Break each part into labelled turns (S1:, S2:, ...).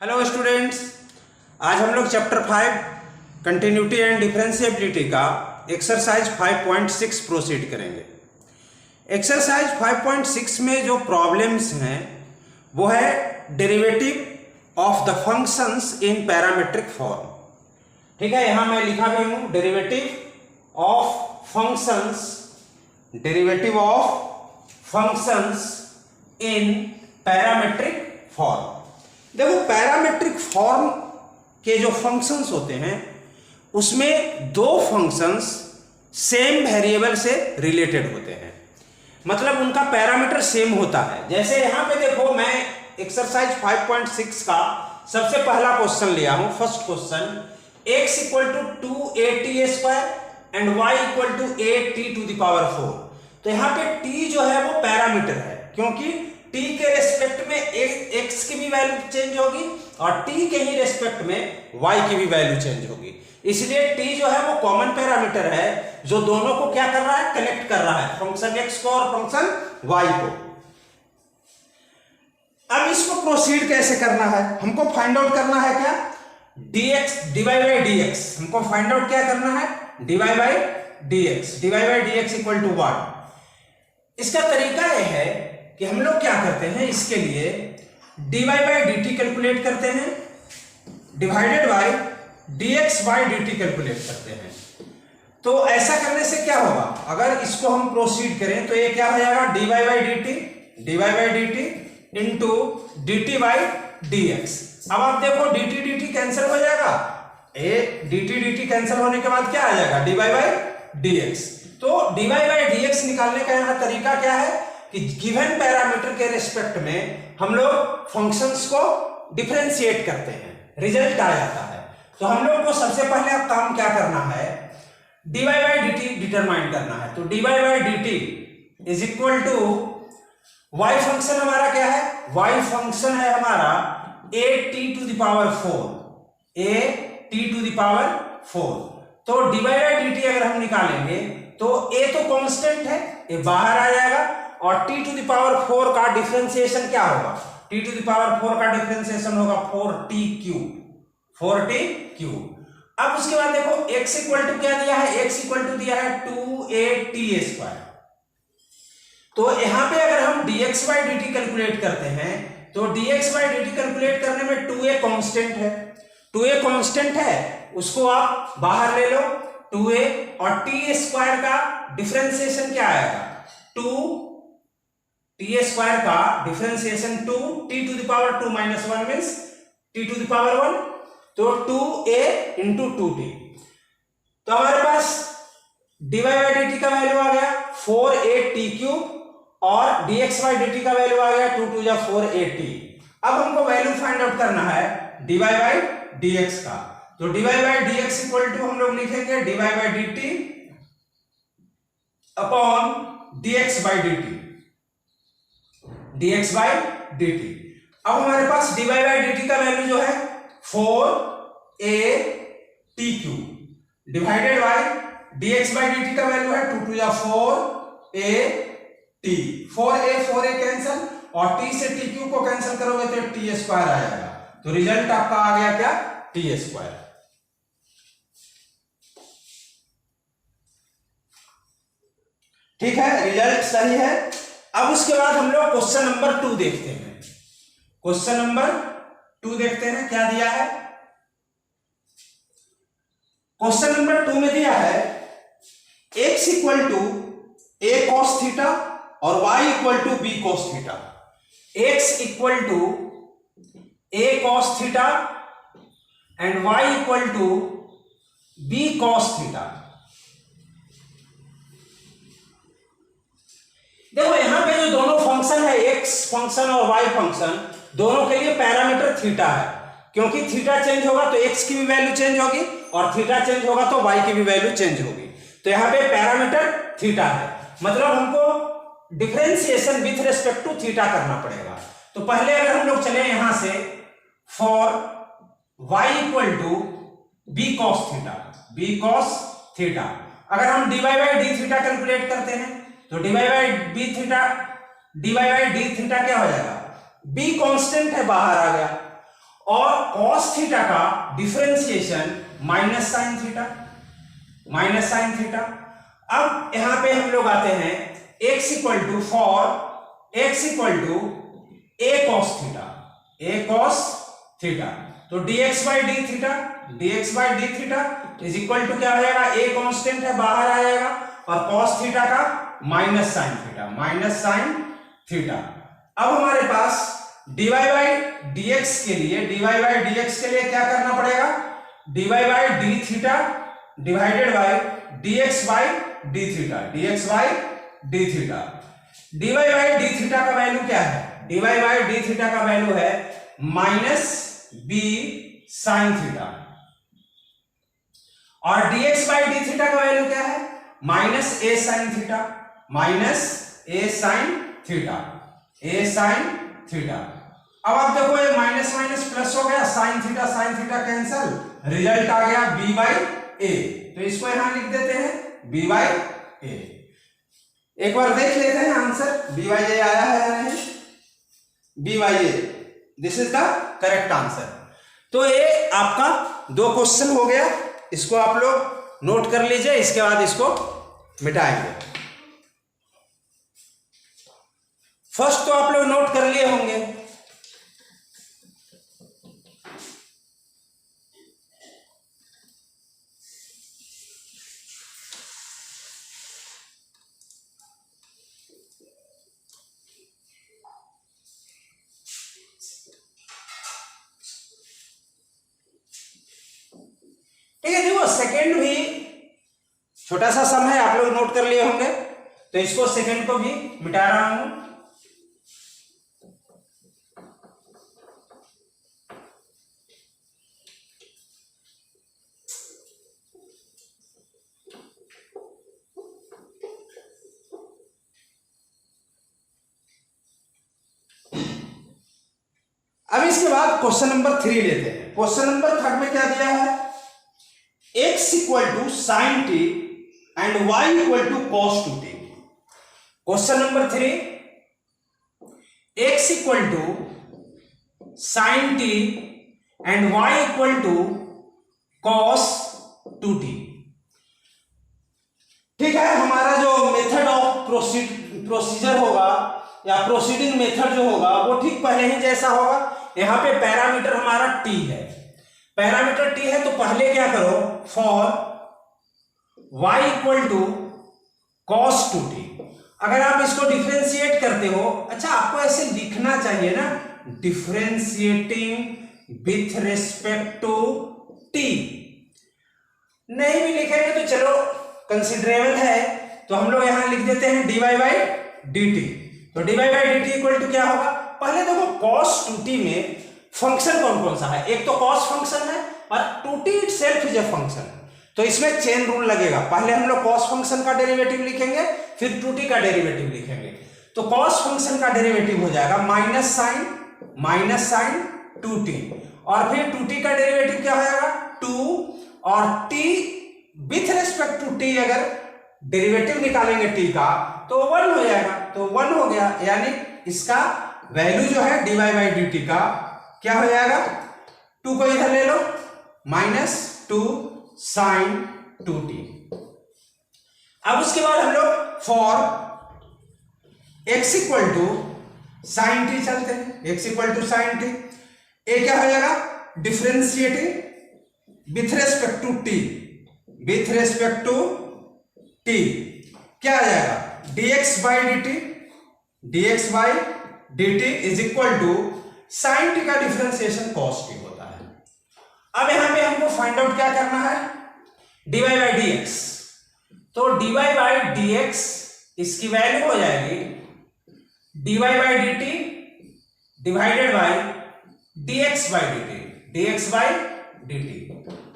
S1: Hello students, आज हम लोग चैप्टर 5 कंटिन्यूटी एंड डिफरेंशिएबिलिटी का एक्सरसाइज 5.6 प्रोसीड करेंगे। एक्सरसाइज 5.6 में जो प्रॉब्लम्स हैं वो है derivative of the functions in parametric form. ठीक है, यहां मैं लिखा भी हूं derivative of functions in parametric form. देखो, पैरामीट्रिक फॉर्म के जो फंक्शंस होते हैं उसमें दो फंक्शंस सेम वेरिएबल से रिलेटेड होते हैं, मतलब उनका पैरामीटर सेम होता है। जैसे यहां पे देखो, मैं एक्सरसाइज 5.6 का सबसे पहला क्वेश्चन लिया हूं। First question, x equal to 2at square and y equal to 8t⁴। तो यहां पे t जो है वो पैरामीटर है, क्योंकि t के रेस्पेक्ट में x की भी वैल्यू चेंज होगी और t के ही रेस्पेक्ट में y की भी वैल्यू चेंज होगी। इसलिए t जो है वो कॉमन पैरामीटर है जो दोनों को क्या कर रहा है, कनेक्ट कर रहा है, फंक्शन x को और फंक्शन y को। अब इसको प्रोसीड कैसे करना है, हमको फाइंड आउट करना है क्या, dx dy बाई dx। हमको फाइंड आउट क्या करना है, dy by dx equal to what. इसका तरीका यह है कि हम लोग क्या करते हैं, इसके लिए dy बाई dt कैलकुलेट करते हैं, divided by dx by dt calculate करते हैं। तो ऐसा करने से क्या होगा, अगर इसको हम प्रोसीड करें तो ये क्या हो जाएगा, dy by dt into dt by dx। अब आप देखो dt कैंसिल हो जाएगा, ए dt कैंसिल होने के बाद क्या आ जाएगा, dy बाई dx। तो dy बाई dx निकालने का यहां तरीका क्या है कि गिवन पैरामीटर के रेस्पेक्ट में हम लोग फंक्शंस को डिफरेंशिएट करते हैं, रिजल्ट आ जाता है। तो हम लोग को सबसे पहले अब काम क्या करना है, dy बाई dt डिटरमाइन करना है। तो dy by dt is equal to y function हमारा क्या है, y फंक्शन है हमारा at⁴, तो dy बाई dt अगर हम निकालेंगे तो a तो कांस्टेंट है, ये बाहर आ जाएगा और t⁴ का डिफरेंशिएशन क्या होगा, t⁴ का डिफरेंशिएशन होगा 4t³। अब उसके बाद देखो x इक्वल टू क्या दिया है, x इक्वल टू दिया है 2at²। तो यहां पे अगर हम dx बाई dt कैलकुलेट करते हैं तो dx बाई dt कैलकुलेट करने में 2a कांस्टेंट है, 2a कांस्टेंट है, उसको आप बाहर ले लो 2a, और t² का डिफरेंशिएशन क्या आएगा, 2t² का differentiation 2t⁴ minus 1 means t⁴1, तो 2a इंटू 2t। तो हमारे पास dy बाई dt का वैल्यू आ गया 4at³ और dx बाई dt का वैल्यू आ गया 2×4at। अब हमको वैल्यू फाइंड आउट करना है dy बाई dx का। तो dy by dx equal to हम लोग लिखेंगे dy by dt upon dx by dt। अब हमारे पास dy बाई dt का वैल्यू जो है 4at³ divided by dx by dt का वैल्यू है 2×4at। 4a कैंसिल और t से tq को कैंसिल करोगे तो t² आ जाएगा। तो रिजल्ट आपका आ गया क्या, t²। ठीक है, रिजल्ट सही है। अब उसके बाद हम लोग क्वेश्चन नंबर 2 देखते हैं। क्वेश्चन नंबर 2 देखते हैं क्या दिया है। क्वेश्चन नंबर 2 में दिया है x equal to a cos theta और y equal to b cos theta. x equal to a cos theta and y equal to b cos theta. देखो यहां पे जो दोनों फंक्शन है, x फंक्शन और y फंक्शन, दोनों के लिए पैरामीटर थीटा है, क्योंकि थीटा चेंज होगा तो x की भी वैल्यू चेंज होगी और थीटा चेंज होगा तो y की भी वैल्यू चेंज होगी। तो यहां पे पैरामीटर थीटा है, मतलब हमको differentiation with respect to theta करना पड़ेगा। तो पहले अगर हम लोग चले यहां से for y equal to b cos theta, अगर हम dy by d theta calculate करते हैं तो dy बाई d थीटा क्या हो जाएगा, b कांस्टेंट है, बाहर आ गया, और cos थीटा का differentiation minus sine theta, minus sine theta. अब यहां पे हम लोग आते हैं x equal to for x equal to a cos theta, a cos theta, तो dx by D theta, dx by D theta is equal to क्या हो जाएगा, a कांस्टेंट है बाहर आ जाएगा, और cos थीटा का minus sine theta, minus sine theta. अब हमारे पास dy बाई dx के लिए, dy बाई dx के लिए क्या करना पड़ेगा, dy by D theta divided by dx by D theta, dx by D theta. dy by D theta का वैल्यू क्या है, dy बाई डी थीटा का वैल्यू है माइनस b साइन थीटा, और dx बाई डी थीटा का value क्या है, minus a sine theta, minus a sine theta, a sine theta. अब आप देखो ये माइनस माइनस प्लस हो गया, साइन थीटा कैंसल, रिजल्ट आ गया b बाई a, तो इसको यहां लिख देते हैं b बाई a। एक बार देख लेते हैं आंसर b बाई a आया है या नहीं, b by a, this is the correct answer. तो ये आपका 2 क्वेश्चन हो गया, इसको आप लोग नोट कर लीजिए, इसके बाद इसको मिटाएंगे। फर्स्ट तो आप लोग नोट कर लिए होंगे, ठीक है। देखो सेकंड भी छोटा सा सम है, आप लोग नोट कर लिए होंगे, तो इसको सेकंड को भी मिटा रहा हूं। अब इसके बाद क्वेश्चन नंबर 3 लेते हैं। क्वेश्चन नंबर 3 में क्या दिया है, x equal to sine T and y equal to cos 2t। Question number 3, x equal to sine T and y equal to cos 2t। ठीक है, हमारा जो मेथड ऑफ प्रोसीजर होगा या प्रोसीडिंग मेथड जो होगा वो ठीक पहले ही जैसा होगा। यहां पे पैरामीटर हमारा t है, पैरामीटर t है, तो पहले क्या करो, for y equal to cos 2t। अगर आप इसको डिफरेंशिएट करते हो, अच्छा आपको ऐसे लिखना चाहिए ना, differentiating with respect to t। नहीं भी लिखेंगे तो चलो कंसिडरेबल है, तो हम लोग यहां लिख देते हैं dy बाई dt। तो dy by dt equal to क्या होगा, पहले देखो cos 2t में फंक्शन कौन कौन सा है, एक तो cos फंक्शन है और 2t itself is a function, तो इसमें चेन रूल लगेगा। पहले हम लोग cos फंक्शन का डेरिवेटिव लिखेंगे, फिर 2t का डेरिवेटिव लिखेंगे। तो cos फंक्शन का डेरिवेटिव हो जाएगा माइनस साइन 2t, और फिर 2t का डेरिवेटिव क्या हो जाएगा 2, और t with respect to t अगर डेरिवेटिव निकालेंगे t का तो 1 हो जाएगा, तो 1 हो गया, यानी इसका वैल्यू जो है dy बाई dt का क्या हो जाएगा, 2 को इधर ले लो, माइनस 2 साइन 2t। अब उसके बाद हम लोग for x equal to sine t चलते हैं, x equal to sine t, ये क्या हो जाएगा, differentiating with respect to t, with respect to t क्या आ जाएगा, dx by dt is equal to sine t का डिफरेंशिएशन cos t होता है। अब यहां पे हमको फाइंड आउट क्या करना है, dy बाई dx, तो dy बाई dx इसकी वैल्यू हो जाएगी dy by dt divided by dx by dt, dx by dt।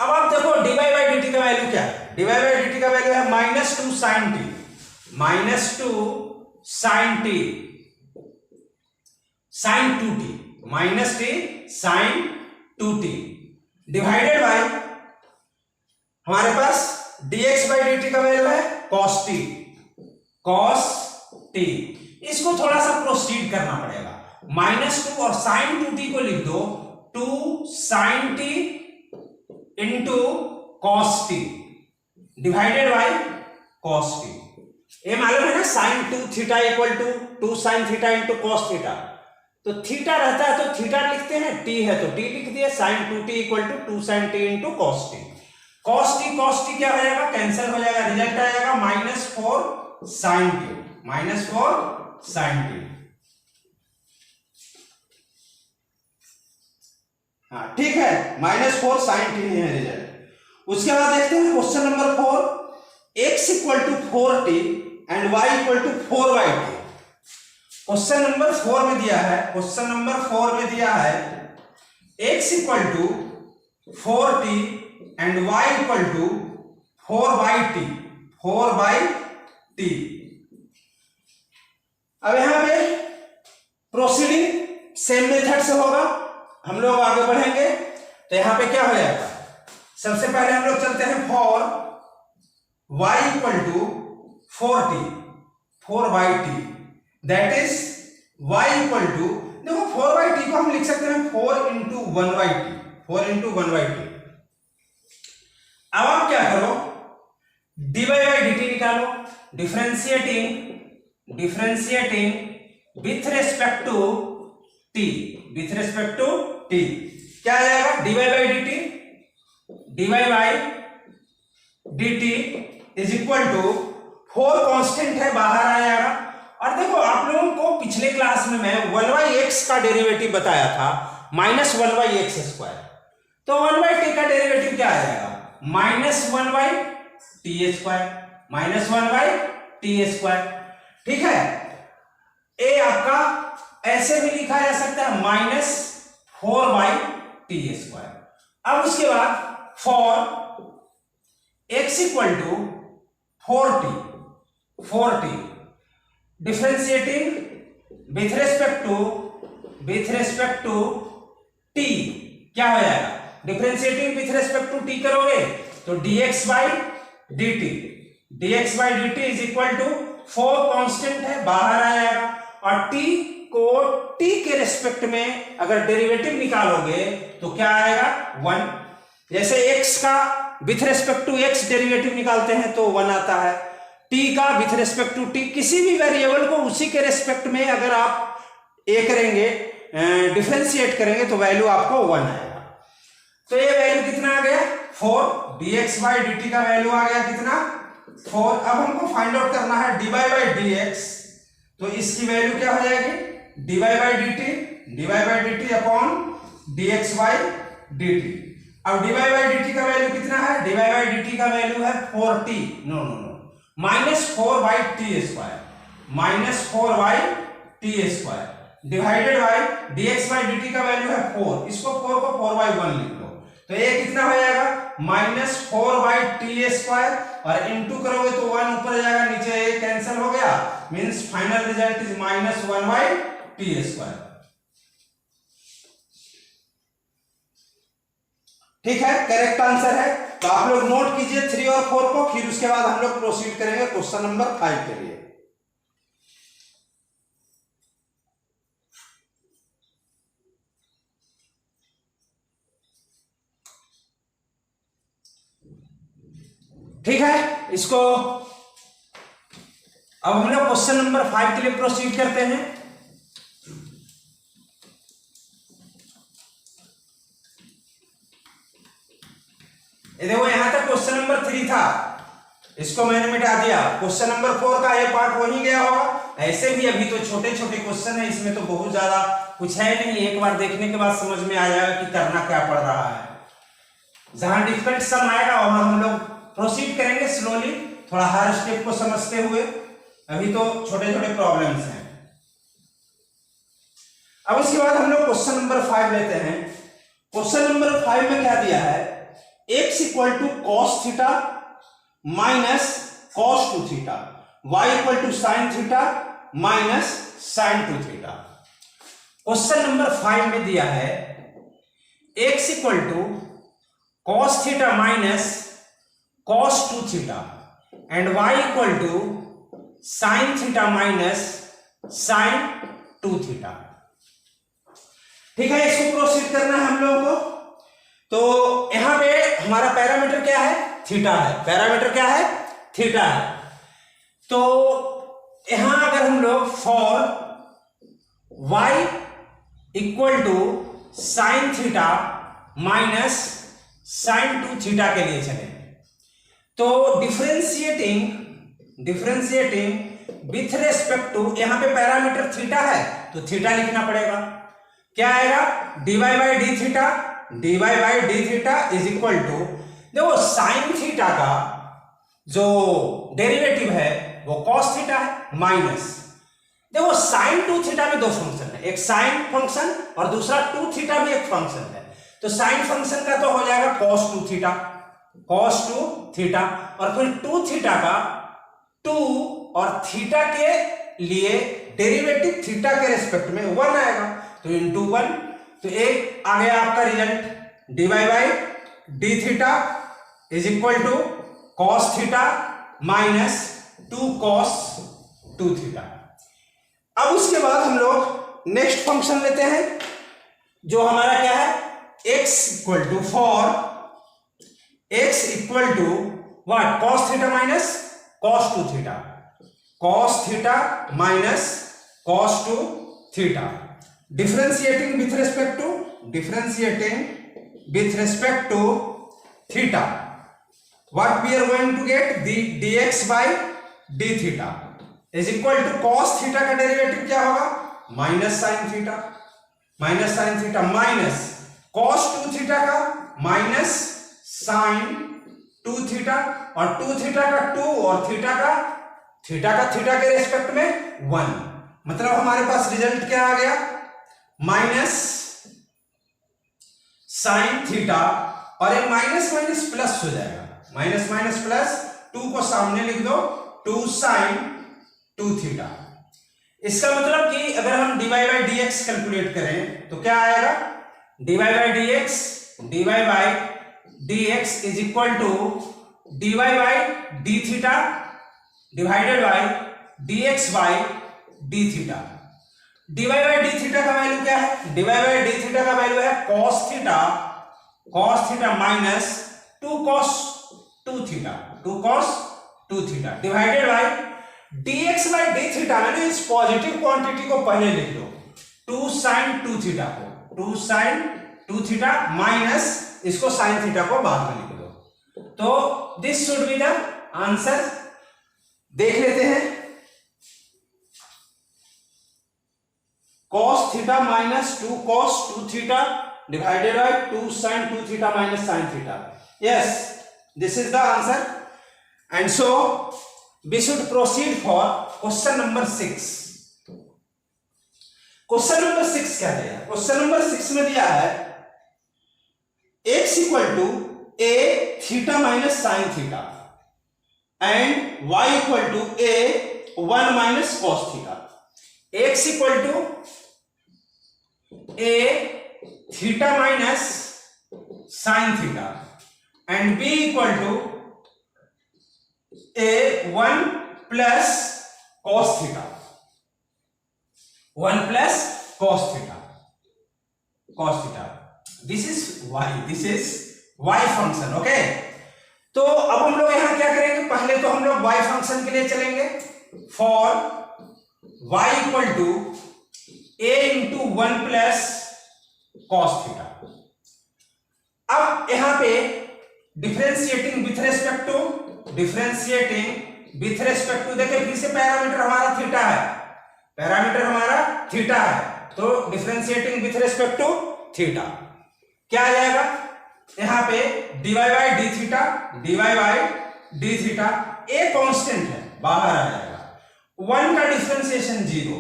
S1: अब आप देखो dy बाई dt का वैल्यू क्या है, dy बाई dt का वैल्यू है minus 2 sine t, minus 2 sine t sine 2t, minus t sine 2t divided by हमारे पास dx बाई dt का वैल्यू है cos t। इसको थोड़ा सा प्रोसीड करना पड़ेगा, माइनस 2 और साइन 2t को लिख दो 2 sin t into cos t डिवाइडेड बाई cos t। ये मालूम है ना, sin 2 theta equal to 2 sin theta into cos theta. तो थीटा रहता है तो थीटा लिखते हैं, t है तो t लिख दिया, sin 2t equal to 2 sin t into cos t। cos t क्या हो जाएगा, कैंसिल हो जाएगा, रिजल्ट आएगा -4 sin t, -4 sin t। हाँ ठीक है, -4 sin t है रिजल्ट। उसके बाद देखते हैं question number 4, x equal to 4t and y equal to 4y। क्वेश्चन नंबर 4 में दिया है, क्वेश्चन नंबर 4 में दिया है x equal to 4t and y equal to 4/t, 4/t। अब यहां पे प्रोसीडिंग सेम मेथड से होगा, हम लोग आगे बढ़ेंगे। तो यहां पे क्या हो जाएगा, सबसे पहले हम लोग चलते हैं for y equal to 4t, 4/t, that is y equal to, देखो 4/t को हम लिख सकते हैं 4 इंटू 1/t, 4 इंटू 1/t। अब आप क्या करो, dy बाई dt निकालो, differentiating with respect to t, with respect to t क्या आ जाएगा, dy by dt is equal to 4 constant है, बाहर आ जाएगा। और देखो आप लोगों को पिछले क्लास में मैं 1/x का डेरिवेटिव बताया था, -1/x²। तो 1/t का डेरिवेटिव क्या आ जाएगा, -1/t², ठीक है। ए आपका ऐसे भी लिखा जा सकता है -4/t²। अब उसके बाद for x equal to 4t, differentiating with respect to t क्या हो जाएगा, differentiating with respect to t करोगे तो dx by dt is equal to 4 constant है, बाहर आ जाएगा। और t को t के रिस्पेक्ट में अगर डेरिवेटिव निकालोगे तो क्या आएगा, 1। जैसे x का with respect to x derivative निकालते हैं तो 1 आता है, t का विथ रिस्पेक्ट टू t, किसी भी वेरिएबल को उसी के रिस्पेक्ट में अगर आप करेंगे, डिफरेंशिएट करेंगे तो वैल्यू आपको 1 आएगा। तो ये वैल्यू कितना आ गया, 4, dx बाई dt का वैल्यू आ गया कितना, 4। अब हमको फाइंड आउट करना है dy बाई dx, तो इसकी वैल्यू क्या हो जाएगी, dy by dt upon dx by dt। अब dy बाई dt का वैल्यू कितना है, dy बाई dt का वैल्यू है 4t, no -4/t² divided by dx by dt का वैल्यू है 4, इसको 4 को 4/1 लिख लो। तो ये कितना हो जाएगा, -4/t², और इनटू करोगे तो 1 ऊपर जाएगा, नीचे ये कैंसिल हो गया, means final result is -1/t²। ठीक है, करेक्ट आंसर है। तो आप लोग नोट कीजिए 3 और 4 को, फिर उसके बाद हम लोग प्रोसीड करेंगे क्वेश्चन नंबर 5 के लिए। ठीक है, इसको अब हम लोग क्वेश्चन नंबर 5 के लिए प्रोसीड करते हैं। देखो यहां तक क्वेश्चन नंबर 3 था, इसको मैंने मिटा दिया। क्वेश्चन नंबर 4 का ये पार्ट हो ही गया होगा। ऐसे भी अभी तो छोटे छोटे क्वेश्चन है, इसमें तो बहुत ज्यादा कुछ है नहीं, एक बार देखने के बाद समझ में आ जाएगा कि करना क्या पड़ रहा है। जहां डिफिकल्ट सम आएगा वहां हम लोग प्रोसीड करेंगे स्लोली, थोड़ा हर स्टेप को समझते हुए। अभी तो छोटे छोटे प्रॉब्लम्स हैं। अब उसके बाद हम लोग क्वेश्चन नंबर 5 लेते हैं। क्वेश्चन नंबर 5 में क्या दिया है, x equal to cos theta minus cos 2 theta, y equal to sine theta minus sine 2 theta. Question number 5 में दिया है x equal to cos theta minus cos 2 theta and y equal to sin theta minus sin 2 theta। ठीक है, इसको proceed करना है हम लोगों को। तो यहां पे हमारा पैरामीटर क्या है, थीटा है। पैरामीटर क्या है, थीटा है। तो यहां अगर हम लोग for y equal to sine theta minus sine 2 theta के लिए चले, तो डिफरेंशिएटिंग विथ रेस्पेक्ट टू, यहां पे पैरामीटर थीटा है तो थीटा लिखना पड़ेगा। क्या आएगा, dy by D theta is equal to, देखो साइन थीटा का जो डेरिवेटिव है वो कॉस थीटा है, माइनस, देखो साइन 2 थीटा में दो फंक्शन है, एक साइन फंक्शन और दूसरा 2 थीटा में एक फंक्शन है। तो साइन फंक्शन का तो हो जाएगा cos 2 थीटा, और फिर 2 थीटा का 2 और थीटा के लिए डेरिवेटिव थीटा के रेस्पेक्ट में 1 आएगा, तो इंटू 1। तो एक आ गया आपका result, d y by D theta is equal to cos theta minus 2 cos 2 theta. अब उसके बाद हम लोग नेक्स्ट फंक्शन लेते हैं जो हमारा क्या है, x equal to for x equal to what, cos theta minus cos 2 theta, cos theta minus cos 2 theta, differentiating with respect to theta, what we are going to get, the dx by d theta is equal to cos theta का derivative क्या होगा, minus sine theta minus cos 2 theta का minus sine 2 theta, और 2 theta का 2 और theta के respect में 1, मतलब हमारे पास रिजल्ट क्या आ गया, माइनस साइन थीटा, और ये माइनस माइनस प्लस हो जाएगा, माइनस माइनस प्लस, 2 को सामने लिख दो, 2 साइन 2 थीटा। इसका मतलब कि अगर हम dy बाई dx कैलकुलेट करें तो क्या आएगा, dy by dx is equal to dy by D theta divided by dx by D theta. dy by D theta का वैल्यू क्या है, dy बाई डी थीटा का वैल्यू है cos theta minus 2 cos 2 theta divided by dx by D theta में इस positive quantity को पहले लिख लो, 2 sin 2 थीटा को 2 sin 2 थीटा माइनस इसको sin थीटा को बाद में लिख दो। तो this should be the answer. देख लेते हैं, cos theta minus 2 cos 2 theta divided by 2 sin 2 theta minus sin theta. Yes, this is the answer. And so we should proceed for question number 6. Question number 6 क्या दिया, question number 6 में दिया है x equal to a theta minus sine theta and y equal to a 1 minus cos theta. x equal to a theta minus sine theta and b equal to a 1 plus cos theta, 1 plus cos theta. This is y function. Okay, तो अब हम लोग यहां क्या करेंगे, पहले तो हम लोग y फंक्शन के लिए चलेंगे, for y equal to a into 1 plus cos theta. अब यहां पे डिफरेंशिएटिंग विथ रेस्पेक्ट टू देखिए फिर से पैरामीटर हमारा थीटा है, तो differentiating with respect to theta क्या आ जाएगा, यहां पे dy by D theta a constant है बाहर आ जाएगा, 1 का डिफरेंशिएशन 0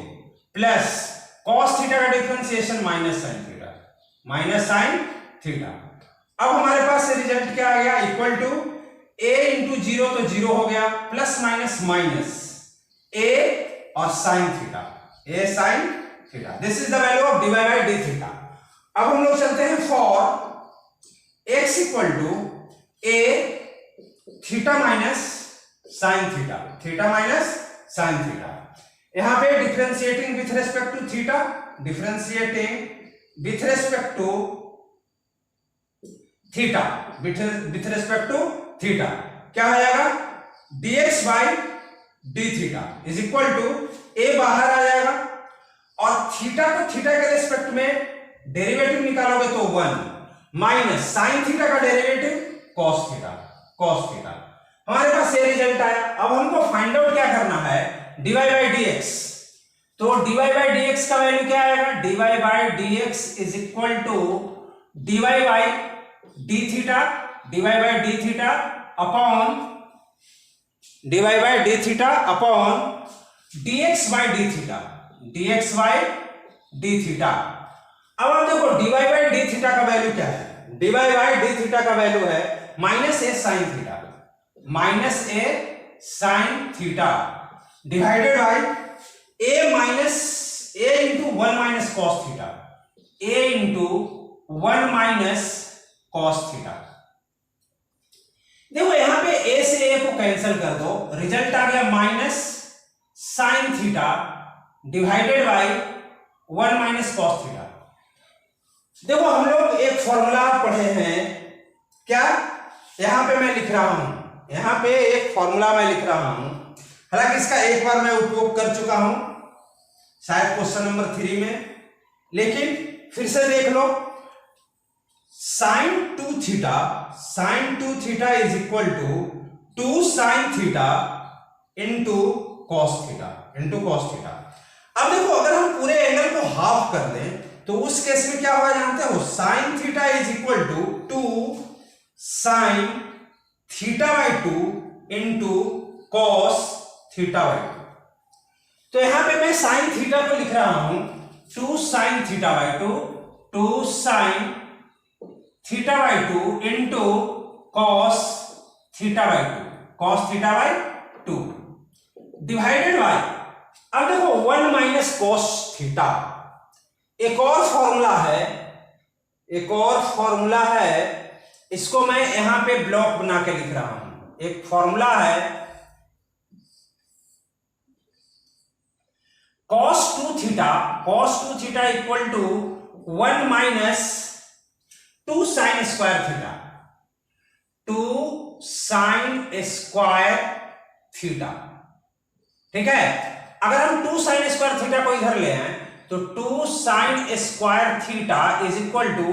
S1: प्लस cos थीटा का डिफरेंशिएशन माइनस साइन थीटा। अब हमारे पास रिजल्ट क्या आ गया, इक्वल टू a इंटू 0 तो 0 हो गया, प्लस माइनस माइनस a और sine theta, a sine theta. This is the value of dy by D theta. अब हम लोग चलते हैं for x equal to a theta minus sine theta minus sine theta. यहां पे differentiating with respect to theta, differentiating with respect to theta, with respect to theta क्या हो जाएगा, dx by D theta is equal to a बाहर आ जाएगा और theta को थीटा के रेस्पेक्ट में डेरिवेटिव निकालोगे तो 1 माइनस साइन थीटा का derivative cos theta, cos theta. हमारे पास ये रिजल्ट आया। अब हमको फाइंड आउट क्या करना है, dy बाई dx। तो dy बाई dx का वैल्यू क्या आएगा, dy by dx is equal to dy by D theta, dy by D theta upon dy by D theta upon dx by D theta, dx by D theta. अब आप देखो dy by D theta का value क्या है, dy by D theta का value है minus a sine theta, minus a sine theta divided by A minus A into 1 minus cos theta, A into 1 minus cos theta. देखो यहां पे ए से ए को कैंसिल कर दो, रिजल्ट आ गया minus sine theta divided by 1 minus cos theta. देखो हम लोग एक फॉर्मूला पढ़े हैं, क्या यहां पे मैं लिख रहा हूं, यहां पे एक फॉर्मूला मैं लिख रहा हूं, हालांकि इसका एक बार मैं उपयोग कर चुका हूं शायद क्वेश्चन नंबर 3 में, लेकिन फिर से देख लो। Sine 2 theta, sine 2 theta is equal to 2 sine theta into cos theta, into cos theta. अब देखो अगर हम पूरे एंगल को हाफ कर दें तो उस केस में क्या होगा जानते हो, sine theta is equal to 2 sine theta by 2 into cos theta by 2। तो यहां पे मैं साइन थीटा को लिख रहा हूं 2 sine theta by 2, 2 sine theta by 2 into cos theta by 2, cos theta by 2 divided by, अब देखो 1 माइनस कॉस थीटा। एक और फॉर्मूला है, एक और फॉर्मूला है, इसको मैं यहां पे ब्लॉक बना के लिख रहा हूं। एक फॉर्मूला है cos 2 theta, cos 2 theta equal to 1 minus 2 sine square theta, 2 sine square theta. ठीक है, अगर हम 2 साइन स्क्वायर थीटा को इधर ले आए तो 2 sine square theta is equal to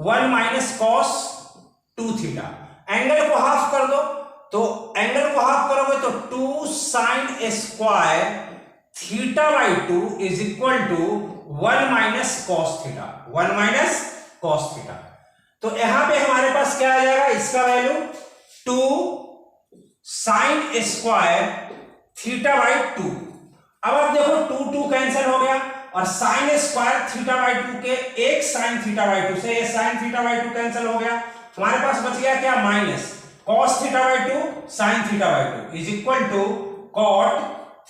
S1: 1 minus cos 2 theta. Angle को हाफ कर दो, तो एंगल को हाफ करोगे तो 2 sine square theta by 2 is equal to 1 minus cos theta, 1 minus cos theta. तो यहां पे हमारे पास क्या आ जाएगा, इसका value 2 sine square theta by 2। अब आप देखो 2 2 कैंसिल हो गया और साइन स्क्वायर थीटा बाई 2 के एक साइन थीटा बाई 2 से ये साइन थीटा बाई 2 कैंसिल हो गया, हमारे पास बच गया क्या, minus cos theta by 2 sine theta by 2 is equal to cot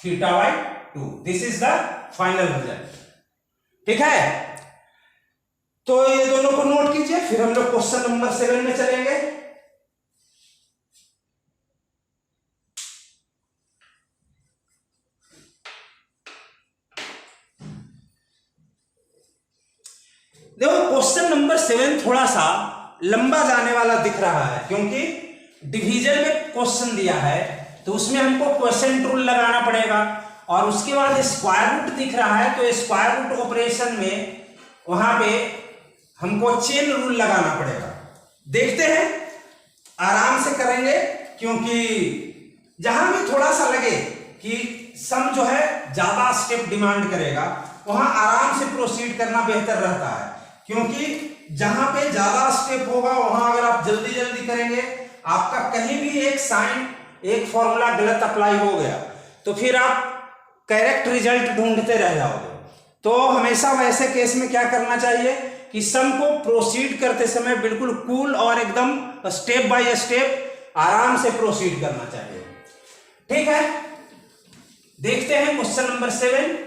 S1: theta by 2। This is the final result. ठीक है, तो ये दोनों को नोट कीजिए, फिर हम लोग क्वेश्चन नंबर 7 में चलेंगे। देखो क्वेश्चन नंबर 7 थोड़ा सा लंबा जाने वाला दिख रहा है, क्योंकि डिवीजन में क्वेश्चन दिया है तो उसमें हमको क्वेश्चन रूल लगाना पड़ेगा, और उसके बाद स्क्वायर रूट दिख रहा है तो स्क्वायर रूट ऑपरेशन में वहां पे हमको चेन रूल लगाना पड़ेगा। देखते हैं, आराम से करेंगे, क्योंकि जहां भी थोड़ा सा लगे कि सम जो है ज्यादा स्टेप डिमांड करेगा वहां आराम से प्रोसीड करना बेहतर रहता है, क्योंकि जहां पे ज्यादा स्टेप होगा वहां अगर आप जल्दी जल्दी करेंगे, आपका कहीं भी एक साइन एक फॉर्मूला गलत अप्लाई हो गया तो फिर आप करेक्ट रिजल्ट ढूंढते रह जाओगे। तो हमेशा वैसे केस में क्या करना चाहिए कि सम को प्रोसीड करते समय बिल्कुल कूल और एकदम स्टेप बाय स्टेप आराम से प्रोसीड करना चाहिए। ठीक है, देखते हैं क्वेश्चन नंबर 7।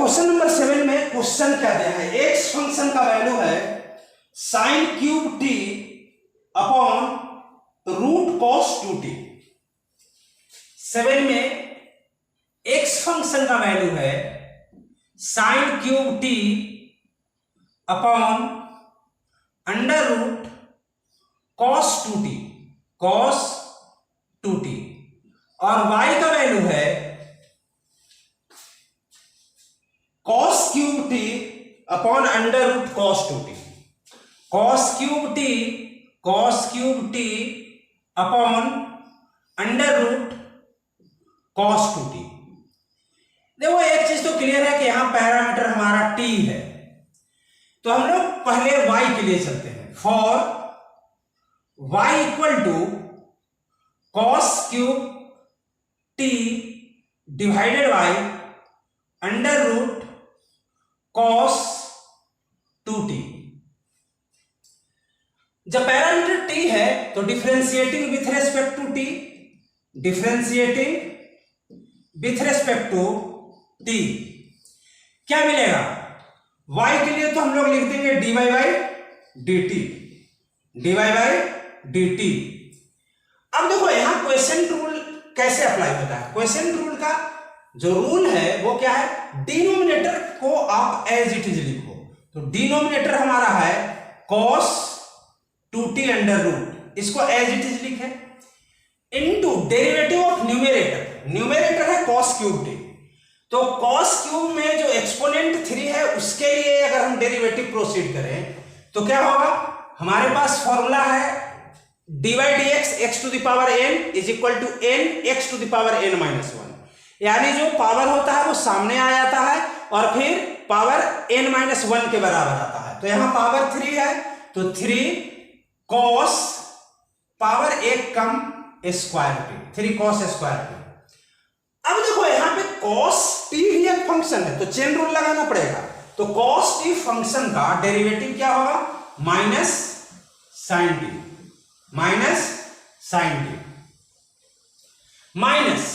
S1: क्वेश्चन नंबर 7 में क्वेश्चन क्या दिया है, एक्स फंक्शन का वैल्यू है sine cube t upon root cos 2t। 7 में एक्स फंक्शन का वैल्यू है sine cube t upon under root cos 2t, cos 2t, और y का वैल्यू है cos cube t upon under root cos 2t, cos cube t upon under root cos 2t। देखो एक चीज तो clear है कि यहां पैरामीटर हमारा t है, तो हम लोग पहले y के लिए चलते हैं। For y equal to cos cube t divided by under root cos 2t। जब पैरामीटर t है तो differentiating with respect to t, differentiating with respect to t क्या मिलेगा, y के लिए तो हम लोग लिख देंगे dy बाई dt। अब देखो यहां क्वेश्चन रूल कैसे अप्लाई होता है। क्वेश्चन रूल का जो रूल है वो क्या है, डिनोमिनेटर को आप एज इट इज लिखो। तो डिनोमिनेटर हमारा है cos 2t अंडर रूट, इसको एज इट इज लिखे, into derivative of numerator, numerator है cos क्यूब t, तो cos क्यूब में जो एक्सपोनेंट 3 है उसके लिए अगर हम डेरिवेटिव प्रोसीड करें तो क्या होगा, हमारे पास फॉर्मूला है dy dx x to the power n is equal to n x to the power n minus 1, यानी जो पावर होता है वो सामने आ जाता है और फिर पावर n माइनस 1 के बराबर आता है। तो यहां पावर 3 है तो 3 cos पावर 1 कम square t, 3 cos square t. अब देखो यहां पे cos t ही एक फंक्शन है तो चेन रूल लगाना पड़ेगा। तो cos t फंक्शन का डेरिवेटिव क्या होगा, minus sine t, minus sine t minus.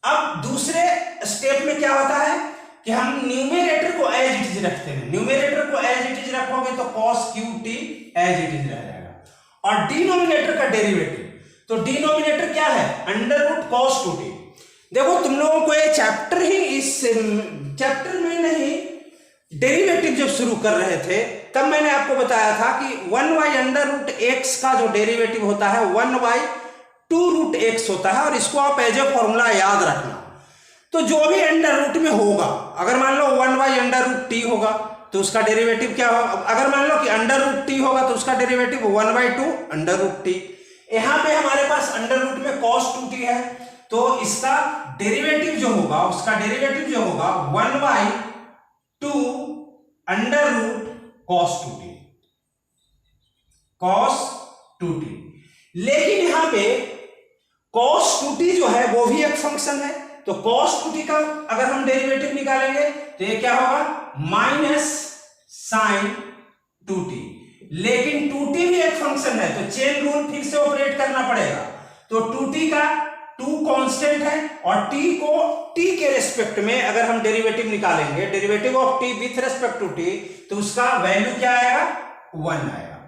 S1: अब दूसरे स्टेप में क्या होता है कि हम न्यूमरेटर को एज इट इज रखते हैं, न्यूमरेटर को एज इट इज रखोगे तो cos cube t as it is रह जाएगा। और डिनोमिनेटर का डेरिवेटिव, तो डिनोमिनेटर क्या है, अंडर रूट cos 2t। देखो तुम लोगों को ये चैप्टर ही, इस चैप्टर में नहीं, डेरिवेटिव जब शुरू कर रहे थे तब मैंने आपको बताया था कि 1 अंडर रूट एक्स का जो डेरिवेटिव होता है 1 2 रूट एक्स होता है, और इसको आप एज ए फॉर्मूला याद रखना। तो जो भी अंडर रूट में होगा, अगर मान लो 1 अंडर रूट टी होगा तो उसका डेरिवेटिव क्या होगा, अगर मान लो कि अंडर रूट टी होगा तो उसका डेरिवेटिव 1/2 अंडर रूट टी। यहां पे हमारे पास अंडर रूट में cos 2t है तो इसका डेरिवेटिव जो होगा, उसका डेरिवेटिव जो होगा 1/2 under root cos 2t, cos 2t। लेकिन यहां पे cos 2t जो है वो भी एक फंक्शन है, तो cos 2t का अगर हम डेरिवेटिव निकालेंगे तो ये क्या होगा, माइनस साइन 2t। लेकिन 2t भी एक फंक्शन है तो चेन रूल फिर से ऑपरेट करना पड़ेगा। तो 2t का 2 कांस्टेंट है और t को t के रेस्पेक्ट में अगर हम डेरिवेटिव निकालेंगे, derivative of t with respect to t, तो उसका वैल्यू क्या आएगा, 1 आएगा।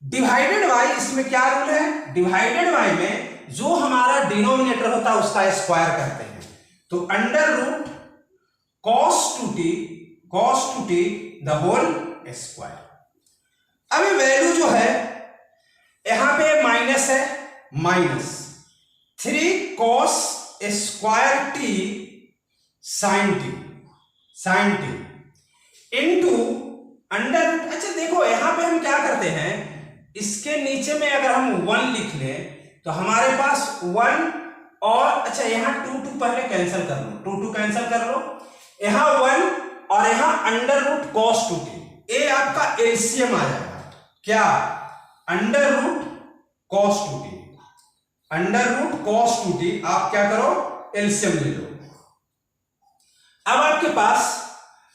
S1: डिवाइडेड बाय, इसमें क्या रूल है, डिवाइडेड बाय में जो हमारा डिनोमिनेटर होता है उसका स्क्वायर करते हैं, तो under root cos 2t the whole square. अब ये वैल्यू जो है यहां पे माइनस है, minus 3 cos square t sine t into under root. अच्छा देखो यहां पे हम क्या करते हैं, इसके नीचे में अगर हम 1 लिख लें तो हमारे पास 1 और, अच्छा यहां 2 पहले कैंसिल कर लो, 2 कैंसिल कर लो, यहां 1 और यहां अंडर रूट cos 2t, ये आपका एलसीएम आ जाएगा क्या, under root cos 2t, under root cos 2t। आप क्या करो, एलसीएम ले लो। अब आपके पास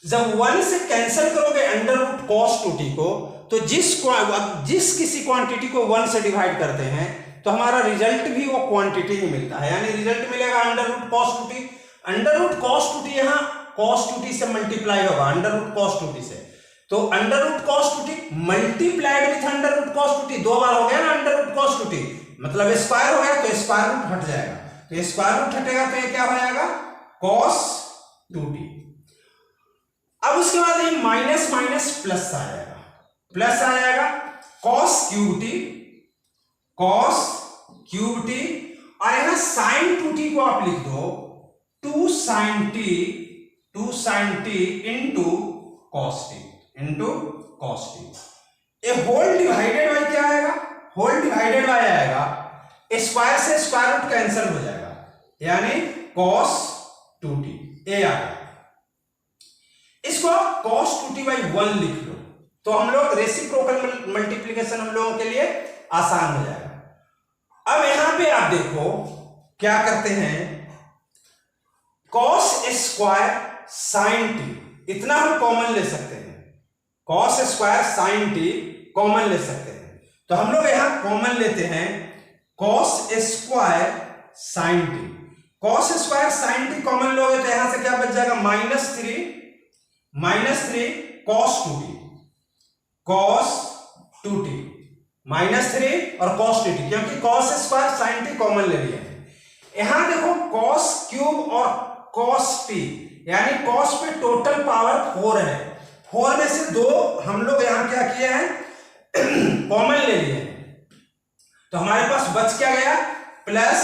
S1: जब 1 से कैंसिल करोगे अंडर रूट cos 2t को, तो जिस किसी क्वांटिटी को 1 से डिवाइड करते हैं तो हमारा रिजल्ट भी वो क्वांटिटी ही मिलता है, यानी रिजल्ट मिलेगा under root cos 2t। Under root cos 2t यहां cos 2t से मल्टीप्लाई होगा, अंडर रूट cos 2t से। तो under root cos 2t multiplied with under root cos 2t, दो बार हो गया ना अंडर रूट cos 2t, मतलब स्क्वायर हो गया तो स्क्वायर रूट हट जाएगा, तो स्क्वायर रूट हटेगा तो ये क्या हो जाएगा cos 2t। अब उसके बाद ये माइनस माइनस प्लस आ जाएगा, प्लस आ जाएगा cos क्यूब टी, और यहां sin 2t को आप लिख दो 2 sin t into cos t। ये होल डिवाइडेड बाय क्या आएगा, होल डिवाइडेड बाय आएगा, स्क्वायर से स्क्वायर रूट कैंसिल हो जाएगा, यानी cos 2t ये आ गया। इसको cos 2t बाई 1 लिख लो, तो हम लोग रेसिप्रोकल मल्टीप्लिकेशन हम लोगों के लिए आसान हो जाएगा। अब यहां पे आप देखो क्या करते हैं, cos स्क्वायर sin t, इतना हम कॉमन ले सकते हैं, cos square sin t common ले सकते हैं, तो हम लोग यहां कॉमन लेते हैं cos square sin t। cos square sin t common लोगे तो यहां से क्या बच जाएगा -3 cos 2t -3 और cos 2t, क्योंकि cos square sin t common ले लिया है। यहां देखो cos क्यूब और cos t, यानी cos पे टोटल पावर 4 है, 4 में से 2 हम लोग यहां क्या किए हैं कॉमन ले लिए हैं, तो हमारे पास बच क्या गया प्लस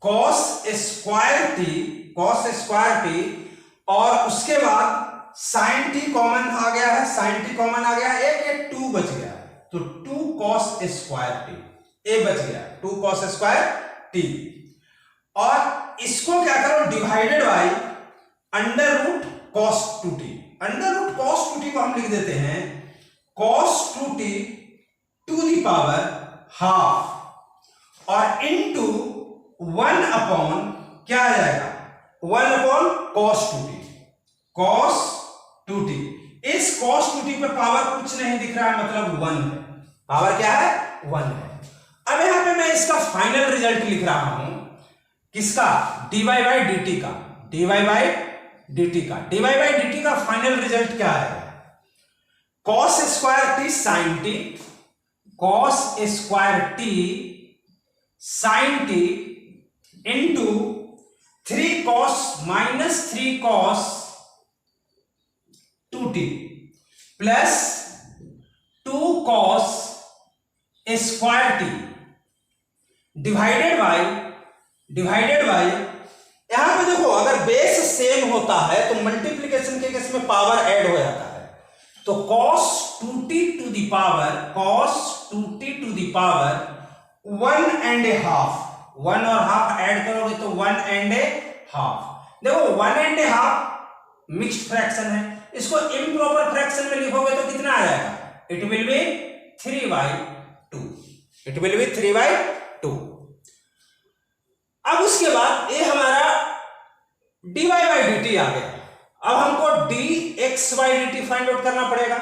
S1: cos स्क्वायर t, और उसके बाद sin t कॉमन आ गया है, sin t कॉमन आ गया, एक 2 बच गया, तो 2 cos स्क्वायर t ए बच गया, 2 cos स्क्वायर t, और इसको क्या करो divided by under root cos 2t। Under root cos 2t को हम लिख देते हैं cos 2t to the power half, और इनटू 1 अपॉन क्या आ जाएगा 1 अपॉन cos 2t। इस cos 2t पे पावर कुछ नहीं दिख रहा है, मतलब 1 है, पावर क्या है 1 है। अब यहां पे मैं इसका फाइनल रिजल्ट लिख रहा हूं, किसका dy बाई dt का फाइनल रिजल्ट क्या है, cos square t sin t, cos square t sin t into 3 cos 2t plus 2 cos square t divided bye यहां पे देखो अगर बेस सेम होता है तो मल्टीप्लिकेशन के केस में पावर ऐड हो जाता है, तो cos 2t to the power 1.5, 1 और हाफ ऐड करोगे तो 1.5, देखो 1.5 मिक्स्ड फ्रैक्शन है, इसको इम्प्रॉपर फ्रैक्शन में लिखोगे तो कितना आ जाएगा, इट विल बी 3/2। अब उसके बाद ये हमारा dy बाई dt आ गया, अब हमको dx by dt find out करना पड़ेगा,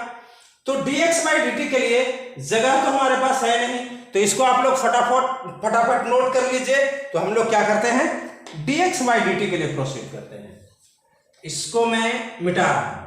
S1: तो dx बाई dt के लिए जगह तो हमारे पास है नहीं, तो इसको आप लोग फटाफट नोट कर लीजिए। तो हम लोग क्या करते हैं dx बाई dt के लिए प्रोसीड करते हैं, इसको मैं मिटा रहा हूं।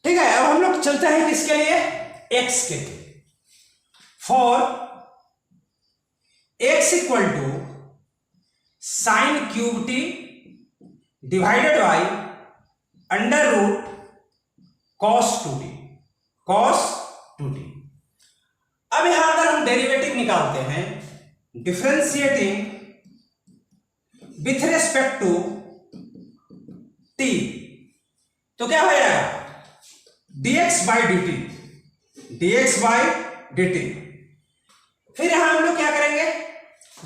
S1: ठीक है, अब हम लोग चलते हैं किसके लिए, x के लिए। For x equal to sine cube t divided by under root cos 2t। अब यहां अगर हम डेरिवेटिव निकालते हैं differentiating with respect to t, तो क्या हो जाएगा dx बाई dt, फिर यहां हम लोग क्या करेंगे,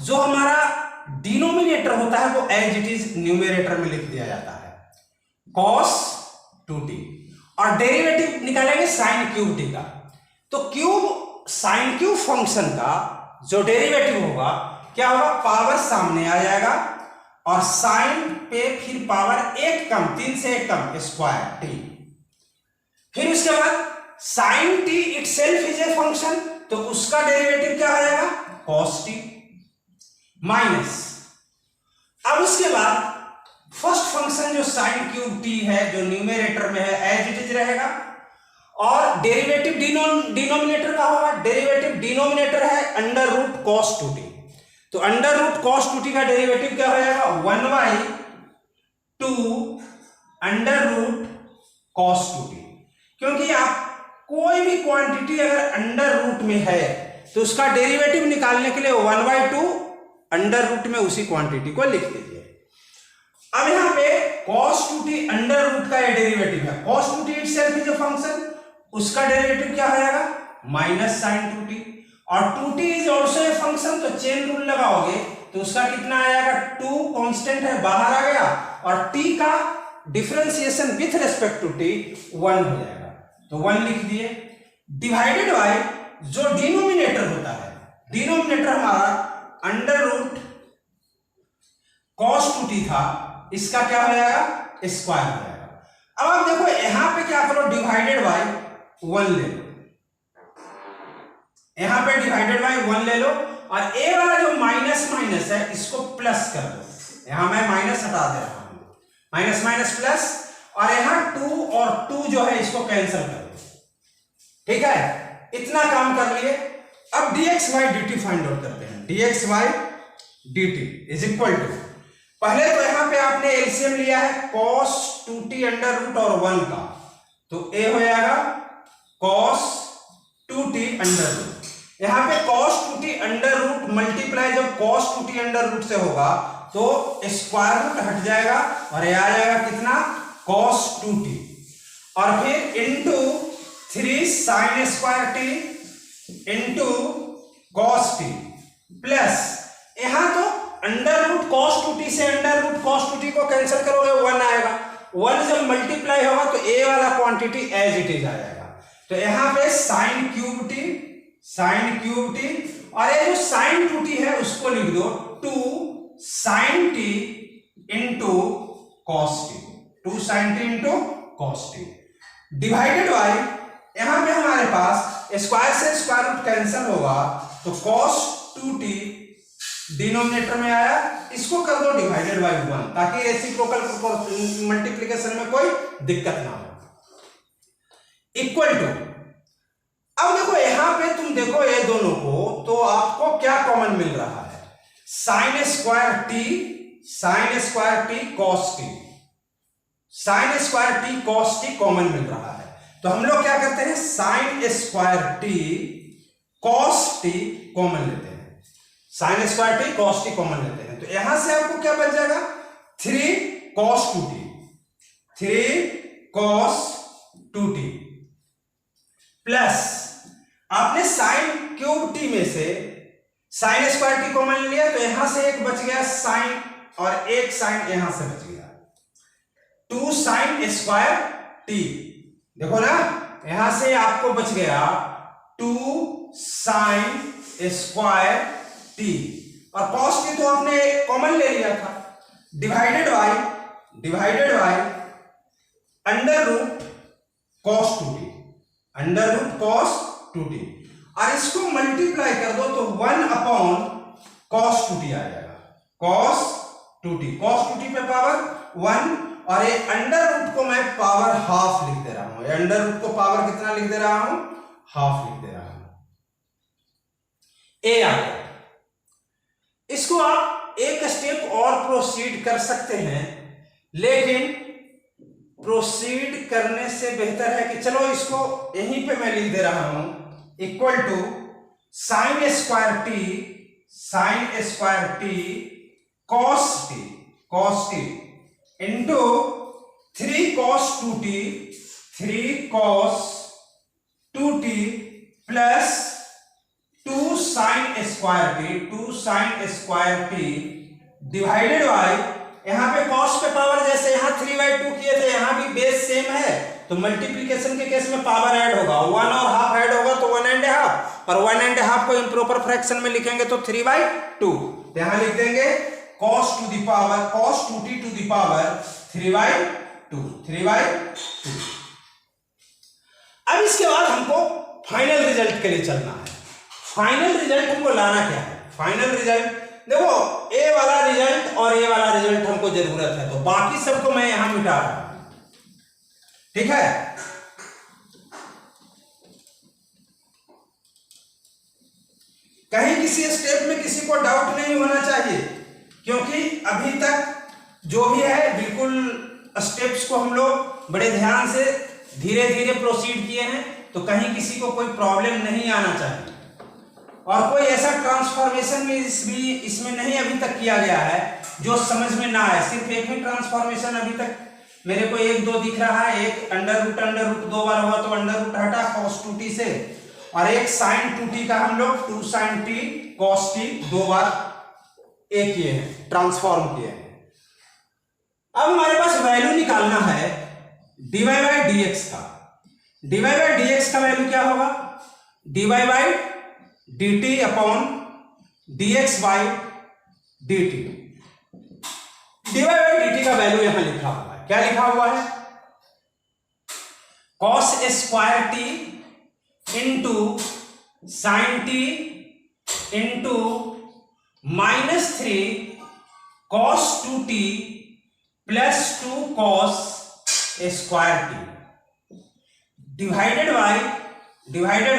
S1: जो हमारा डिनोमिनेटर होता है वो एज इट इज न्यूमरेटर में लिख दिया जाता है, cos 2t, और डेरिवेटिव निकालेंगे sin क्यूब टी का। तो क्यूब sin क्यूब फंक्शन का जो डेरिवेटिव होगा क्या होगा, पावर सामने आ जाएगा और साइन पे फिर पावर एक कम, 3 से 1 कम, स्क्वायर टी। फिर उसके बाद sine t itself is a function, तो उसका डेरिवेटिव क्या हो जाएगा, cos टी माइनस। अब उसके बाद फर्स्ट फंक्शन जो साइन क्यूब टी है जो न्यूमरेटर में है एज इट इज रहेगा, और डेरिवेटिव डिनोमिनेटर का होगा, डेरिवेटिव डिनोमिनेटर है अंडर रूट cos 2t, तो अंडर रूट cos 2t का डेरिवेटिव क्या हो जाएगा, 1/2 अंडर रूट cos 2t। क्योंकि आप कोई भी क्वांटिटी अगर अंडर रूट में है तो उसका डेरिवेटिव निकालने के लिए 1/2 अंडर रूट में उसी क्वांटिटी को लिख दीजिए। अब यहां पे cos 2t अंडर रूट का ये डेरिवेटिव है, cos 2t itself is a function, उसका डेरिवेटिव क्या हो जाएगा, माइनस sin 2t, और 2t is also a function, तो चेन रूल लगाओगे तो उसका कितना आ जाएगा, 2 कांस्टेंट है बाहर आ गया, और t का differentiation with respect to t 1 हो जाएगा, तो 1 लिख दिए, डिवाइडेड बाय जो डिनोमिनेटर होता है, डिनोमिनेटर हमारा अंडर रूट cos 2t था, इसका क्या हो जाएगा, स्क्वायर हो जाएगा। अब आप देखो यहां पे क्या करो, डिवाइडेड बाय 1 ले लो, यहां पे डिवाइडेड बाय 1 ले लो, और ए वाला जो माइनस माइनस है इसको प्लस कर दो, यहां मैं माइनस हटा दे रहा हूं, माइनस माइनस प्लस, और यहां 2 और 2 जो है इसको कैंसिल कर दो, ठीक है, इतना काम कर लिए। अब dx by dt find out करते हैं, dx by dt is equal to, पहले तो यहां पे आपने एलसीएम लिया है cos 2t अंडर रूट और 1 का, तो a हो जाएगा cos 2t अंडर रूट, यहां पे cos 2t under root multiply जब cos 2t अंडर रूट से होगा तो स्क्वायर रूट हट जाएगा और ये आ जाएगा कितना, cos 2t, और फिर into 3 sin square t into cos t plus, यहां तो अंडर रूट cos 2t से अंडर रूट cos 2t को कैंसिल करोगे 1 आएगा, 1 जब मल्टीप्लाई होगा तो a वाला क्वांटिटी एज इट इज आ जाएगा, तो यहां पे sin क्यूब t, और ये जो sin 2t है उसको लिख दो 2 sin t into cos t, 2 sin t into cos t, divided bye, यहां पे हमारे पास स्क्वायर से स्क्वायर रूट कैंसिल होगा, तो cos 2t डिनोमिनेटर में आया, इसको कर दो डिवाइडेड बाय 1 ताकि रेसिप्रोकल मल्टीप्लिकेशन में कोई दिक्कत ना हो, इक्वल टू। अब देखो यहां पे तुम देखो ये दोनों को, तो आपको क्या कॉमन मिल रहा है, sin square t cos t, sin square t cos t common मिल रहा है, तो हम लोग क्या करते हैं, sin square t cos t common लेते हैं, sin square t cos t common लेते हैं, तो यहां से आपको क्या बच जाएगा, 3 cos 2t प्लस, आपने sin क्यूब t में से sin स्क्वायर t कॉमन ले लिया, तो यहां से एक बच गया sin, और एक sin यहां से बच गया, 2 sin स्क्वायर t, देखो ना यहां से आपको बच गया 2 sin स्क्वायर t, और cos t तो आपने कॉमन ले लिया था, divided by under root cos 2t, under root cos 2t, और इसको मल्टीप्लाई कर दो तो 1 अपॉन cos 2t आ जाएगा, cos 2t पे पावर 1, और ये अंडर रूट को मैं पावर हाफ लिख दे रहा हूं, ये अंडर रूट को पावर कितना लिख दे रहा हूं, हाफ लिख दे रहा हूं, ए आ गया। इसको आप एक स्टेप और प्रोसीड कर सकते हैं, लेकिन प्रोसीड करने से बेहतर है कि चलो इसको यहीं पे मैं लिख दे रहा हूं, equal to sin square t cos t into 3 cos 2t plus 2 sine square t divided by, यहाँ पे कॉस पे पावर जैसे यहाँ 3/2 किए थे, यहाँ भी बेस सेम है तो मल्टीप्लिकेशन के केस में पावर ऐड होगा, 1 और हाफ ऐड होगा तो 1.5, और 1.5 को इम्प्रॉपर फ्रैक्शन में लिखेंगे तो 3/2, तो यहाँ लिख देंगे cos 2t to the power 3/2। अब इसके बाद हमको फाइनल रिजल्ट के लिए चलना है। फाइनल रिजल्ट हमको लाना क्या है? फाइनल रिजल्ट देखो, ए वाला रिजल्ट और ए वाला रिजल्ट हमको जरूरत है, तो बाकी सबको मैं यहां मिटा रहा हूं, ठीक है। कहीं किसी स्टेप में किसी को डाउट नहीं होना चाहिए, क्योंकि अभी तक जो भी है बिल्कुल स्टेप्स को हम लोग बड़े ध्यान से धीरे धीरे प्रोसीड किए हैं, तो कहीं किसी को कोई प्रॉब्लम नहीं आना चाहिए। और कोई ऐसा ट्रांसफॉर्मेशन में इसमें नहीं अभी तक किया गया है जो समझ में ना आए। सिर्फ एक ही ट्रांसफॉर्मेशन अभी तक मेरे को 1 2 दिख रहा है, एक अंडर रूट 2 बार हुआ तो अंडर रूट हटा cos 2t से, और एक sin 2t का हम लोग 2 sin t cos t 2 बार एक किए हैं, ट्रांसफॉर्म किए हैं। अब हमारे पास वैल्यू निकालना है dy बाई dx का। dy बाई dx का वैल्यू क्या होगा? dy by dt upon dx by dt। dy by dt का वैल्यू यहां लिखा हुआ है, क्या लिखा हुआ है? cos square t into sine t into -3 cos 2t plus 2 cos square t divided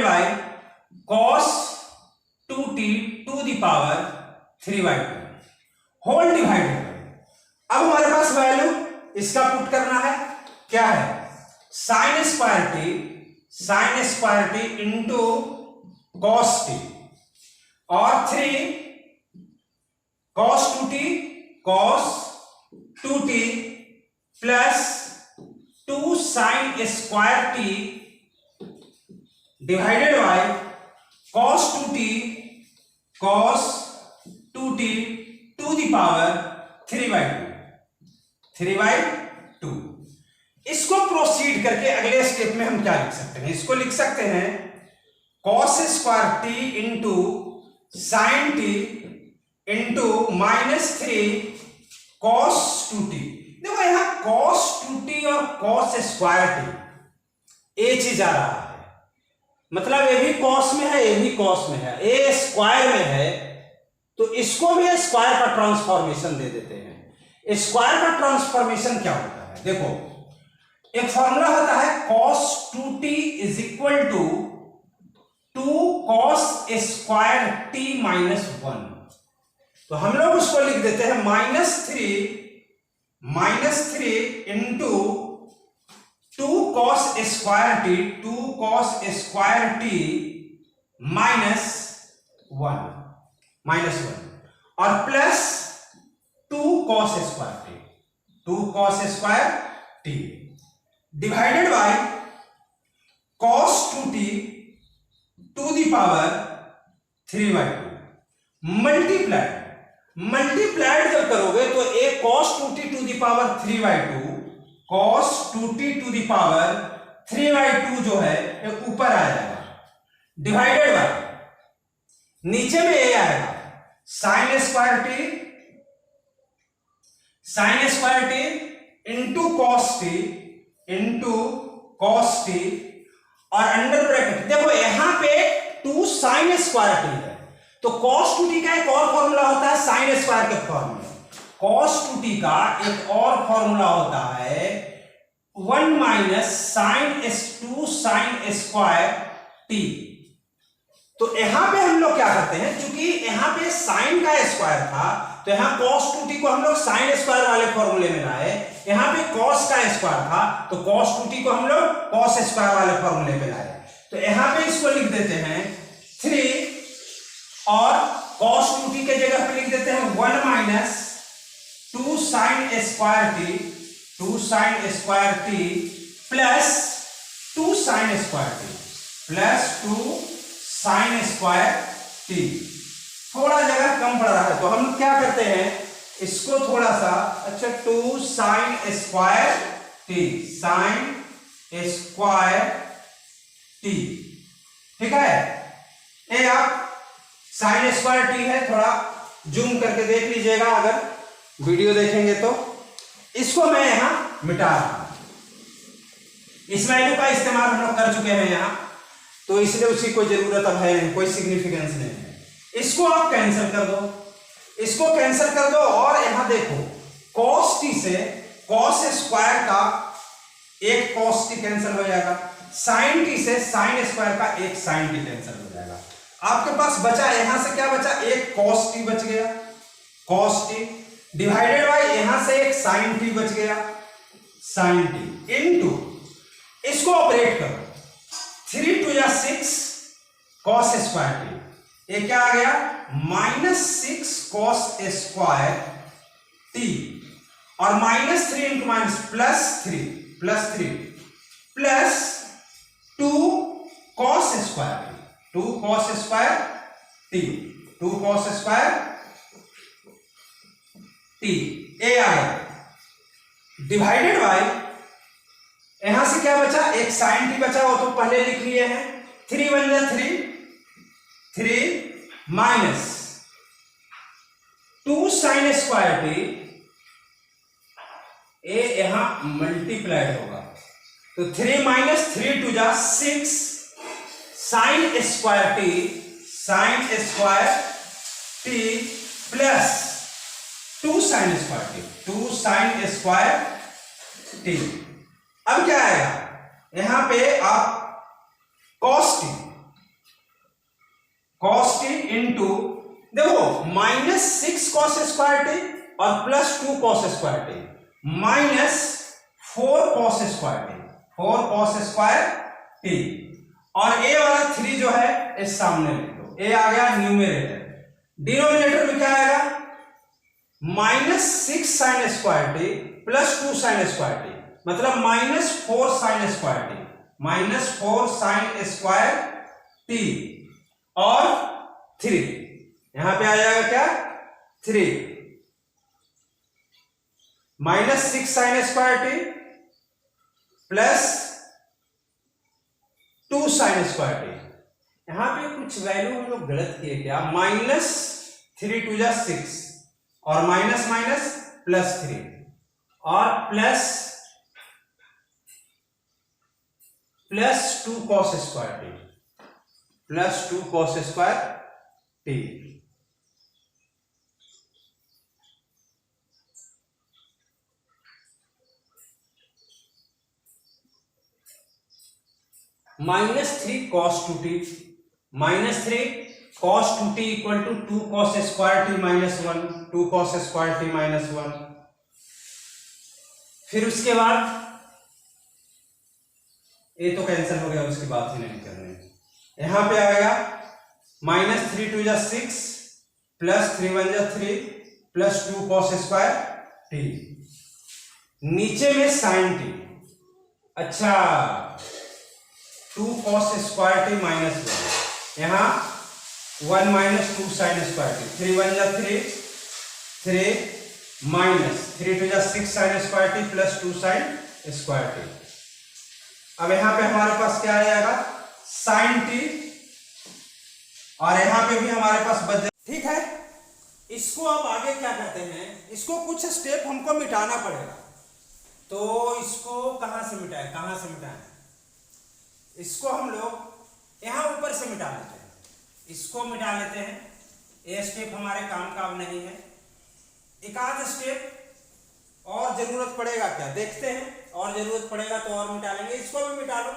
S1: by cos 2t to the power 3/2 whole divided by. अब हमारे पास वैल्यू इसका पुट करना है, क्या है? Sine square t into cos t और 3 cos 2t plus 2 sine square t divided by cos 2t to the power 3/2। इसको proceed करके अगले स्टेप में हम क्या लिख सकते हैं? इसको लिख सकते हैं cos square t into sine t into -3 cos 2t। देखो यहां cos 2t और cos स्क्वायर t एक चीज आ रहा है, मतलब ये भी cos में है, ये भी cos में है, ये स्क्वायर में है, तो इसको भी स्क्वायर का ट्रांसफॉर्मेशन दे देते हैं। स्क्वायर का ट्रांसफॉर्मेशन क्या होता है? देखो एक फॉर्मूला होता है cos 2t is equal to 2 cos square t -1। तो हम लोग उसको लिख देते हैं -3 इंटू 2 cos स्क्वायर t -1 और plus 2 cos square t divided by cos 2t to the power 3/2 multiplied जब करोगे तो एक cos 2t to the power 3/2 cos 2t to the power 3/2 जो है एक ऊपर आ जाएगा, डिवाइडेड बाय नीचे में ये आएगा sign square t into cos t और अंडर ब्रैकेट। देखो यहां पे 2 साइन स्क्वायर t है, तो cos 2t का एक और फॉर्मूला होता है साइन स्क्वायर के फॉर्मूला। cos 2t का एक और फॉर्मूला होता है 1 - 2 साइन स्क्वायर t। तो यहां पे हम लोग क्या करते हैं, क्योंकि यहां पे साइन का स्क्वायर था तो यहां cos 2t को हम लोग साइन स्क्वायर वाले फॉर्मूले में लाए, यहां पे cos का स्क्वायर था तो cos 2t को हम लोग cos स्क्वायर वाले फॉर्मूले में लाए। तो यहां पे इसको लिख देते हैं 3 और cos 2t के जगह पे लिख देते हैं 1 - 2 sine square t plus 2 sine square t T. थोड़ा जगह कम पड़ रहा है तो हम क्या करते हैं, इसको थोड़ा सा, अच्छा 2 sine square t, sign square T, ठीक है। ये आप साइन स्क्वायर टी है, थोड़ा जूम करके देख लीजिएगा अगर वीडियो देखेंगे तो। इसको मैं यहां मिटा रहा हूं, इस वैल्यू का इस्तेमाल हम लोग कर चुके हैं यहां, तो इसलिए उसकी कोई जरूरत अब है नहीं, कोई सिग्निफिकेंस नहीं है। इसको आप कैंसिल कर दो, इसको कैंसिल कर दो, और यहां देखो cos t से cos स्क्वायर का एक cos t कैंसिल हो जाएगा, sin t से sin स्क्वायर का एक sin t कैंसिल हो जाएगा। आपके पास बचा, यहां से क्या बचा, एक cos t बच गया, cos t डिवाइडेड बाय यहां से एक sin t बच गया, sin t इनटू, इसको ऑपरेट करो, 3 2 या 6 cos स्क्वायर t, ये क्या आ गया, -6 cos स्क्वायर t, और -3 into minus +3 plus 2 cos square t, 2 cos square t, 2 cos square t, ए आया डिवाइडेड बाय यहां से क्या बचा, एक sin t बचा, वो तो पहले लिख लिए हैं, 3 1 जा 3 माइनस 2 sin स्क्वायर टी, ए यहां मल्टीप्लाई होगा, तो 3 माइनस 3 2 जा 6 sin square T, sin square t plus 2 sin square t, 2 sin square t. अब क्या आएगा, यहां पे आप cos t इंटू, देखो -6 cos स्क्वायर टी और +2 cos square t, -4 cos square t, 4 cos square T, और ए वाला 3 जो है इस सामने लिख दो, ए आ गया न्यूमरेटर, डिनोमिनेटर में क्या आएगा, -6 sin square t +2 sin square T, मतलब -4 sin square t, -4 sin square T और 3, यहां पे आ जाएगा क्या, 3 -6 sin square t plus 2 sin square T. यहां पे कुछ वैल्यू हम लोग गलत किए, क्या, -3 2 जा 6 और माइनस माइनस +3 और plus 2 cos square t, +2 cos square t. -3 cos 2t, -3 cos 2t equal to 2 cos square t -1, 2 cos square t -1। फिर उसके बाद ये तो कैंसिल हो गया, उसकी बात ही नहीं करनी, यहां पे आएगा -3 2 जा 6 +3 1 जा 3 +2 cos स्क्वायर टी, नीचे में sin t, अच्छा 2 cos स्क्वायर टी -1, यहां 1 - 2 sin स्क्वायर टी, 3 1 जा 3 -3 2 जा 6 sin square t +2 sin square t. अब यहां पे हमारे पास क्या आ जाएगा, sin t, और यहां पे भी हमारे पास बच जाए, ठीक है। इसको अब आगे क्या कहते हैं, इसको कुछ स्टेप हमको मिटाना पड़ेगा, तो इसको कहां से मिटाएं, इसको हम लोग यहां ऊपर से मिटा लेते हैं, इसको मिटा लेते हैं, ये स्टेप हमारे काम का अब नहीं है, एक आध स्टेप और जरूरत पड़ेगा क्या, देखते हैं, और जरूरत पड़ेगा तो और मिटा लेंगे, इसको भी मिटा लो,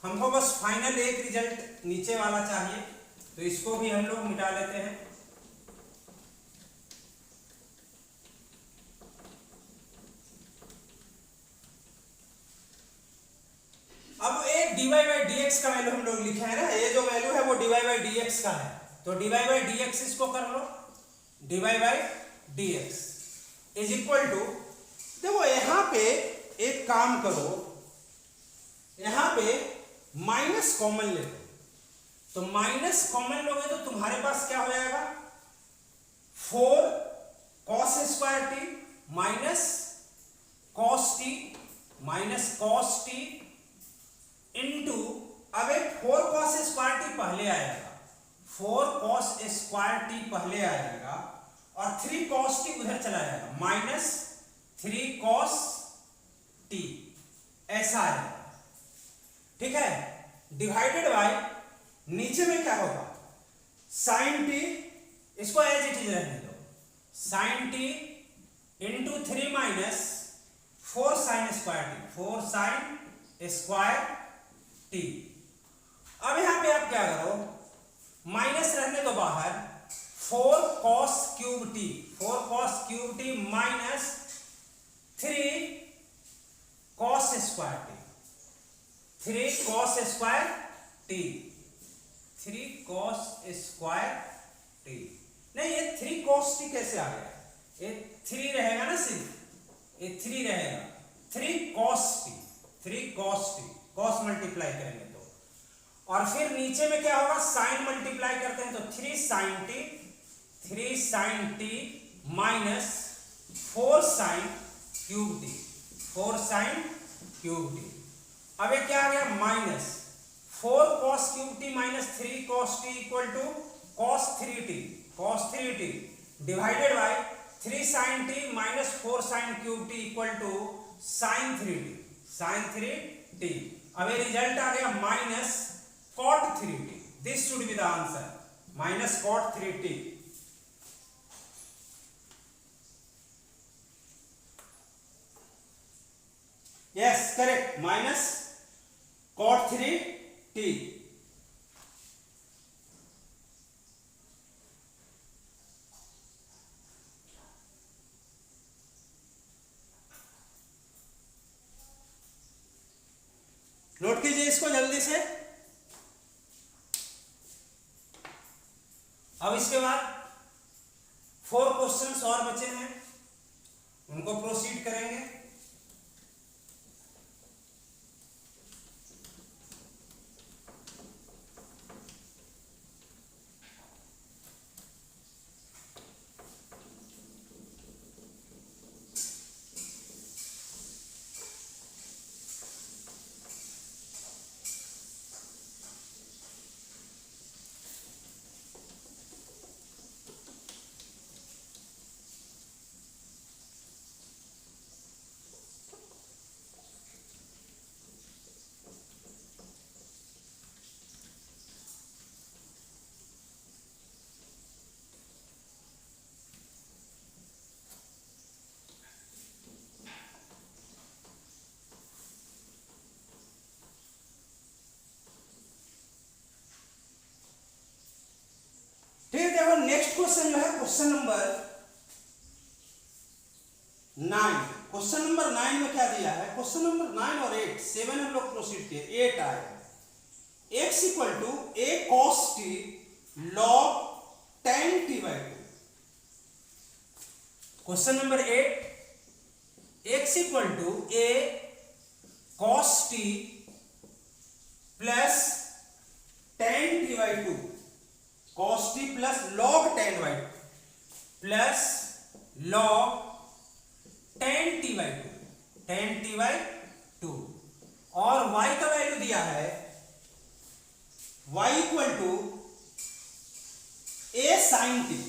S1: हमको बस फाइनल एक रिजल्ट नीचे वाला चाहिए, तो इसको भी हम लोग मिटा लेते हैं। अब एक dy/dx का वैल्यू हम लोग लिखे हैं ना, ये जो वैल्यू है वो dy/dx का है, तो dy/dx इसको कर लो, dy/dx इज इक्वल टू, देखो यहां पे एक काम करो, यहां पे माइनस कॉमन ले लो, तो माइनस कॉमन लोगे तो तुम्हारे पास क्या हो जाएगा, 4 cos square T minus cos T into, अब एक 4 cos स्क्वायर टी पहले आएगा, 4 cos स्क्वायर टी पहले आएगा और 3 cos टी उधर चला जाएगा, माइनस 3 cos टी, ऐसा आएगा। ठीक है, डिवाइडेड बाय नीचे में क्या होगा, साइन टी, इसको एज इट इज रहने दो, sine t into 3 minus 4 sine square t, 4 sine square t. अब यहां पे आप क्या करो, माइनस रहने दो बाहर, 4 cos cube t, 4 cos cube t minus 3 cos square t, 3 cos square t, 3 cos square T. नहीं, ये 3 cos टी कैसे आ गया, ये 3 रहेगा ना, सिर्फ ये 3 रहेगा, 3 cos T, 3 cos T, cos multiply करेंगे तो, और फिर नीचे में क्या होगा, साइन मल्टीप्लाई करते हैं तो 3 sin t minus 4 sin cube t, 4 sin cube t. अब ये क्या आ गया, minus 4 cos cube t minus 3 cos t equal to cos 3t divided by 3 sin t minus 4 sin cube t equal to sin 3t। अब ये result आ गया minus cot 3t, this should be the answer, minus cot 3t। Yes correct, minus cot 3t। Note कीजिए इसको जल्दी से। अब इसके बाद 4 क्वेश्चंस और बचे हैं, उनको प्रोसीड करेंगे। नेक्स्ट क्वेश्चन जो है क्वेश्चन नंबर 9। क्वेश्चन नंबर 9 में क्या दिया है, क्वेश्चन नंबर 9 और 8, 7 हम लोग प्रोसीड किए, 8 आए, x equal to a cos t log tan t by 2। Question number 8, x equal to a cos t plus tan t by 2, cos t plus log tan by 2 plus log tan t by 2, tan t by 2, और y का value दिया है y equal to a sin t,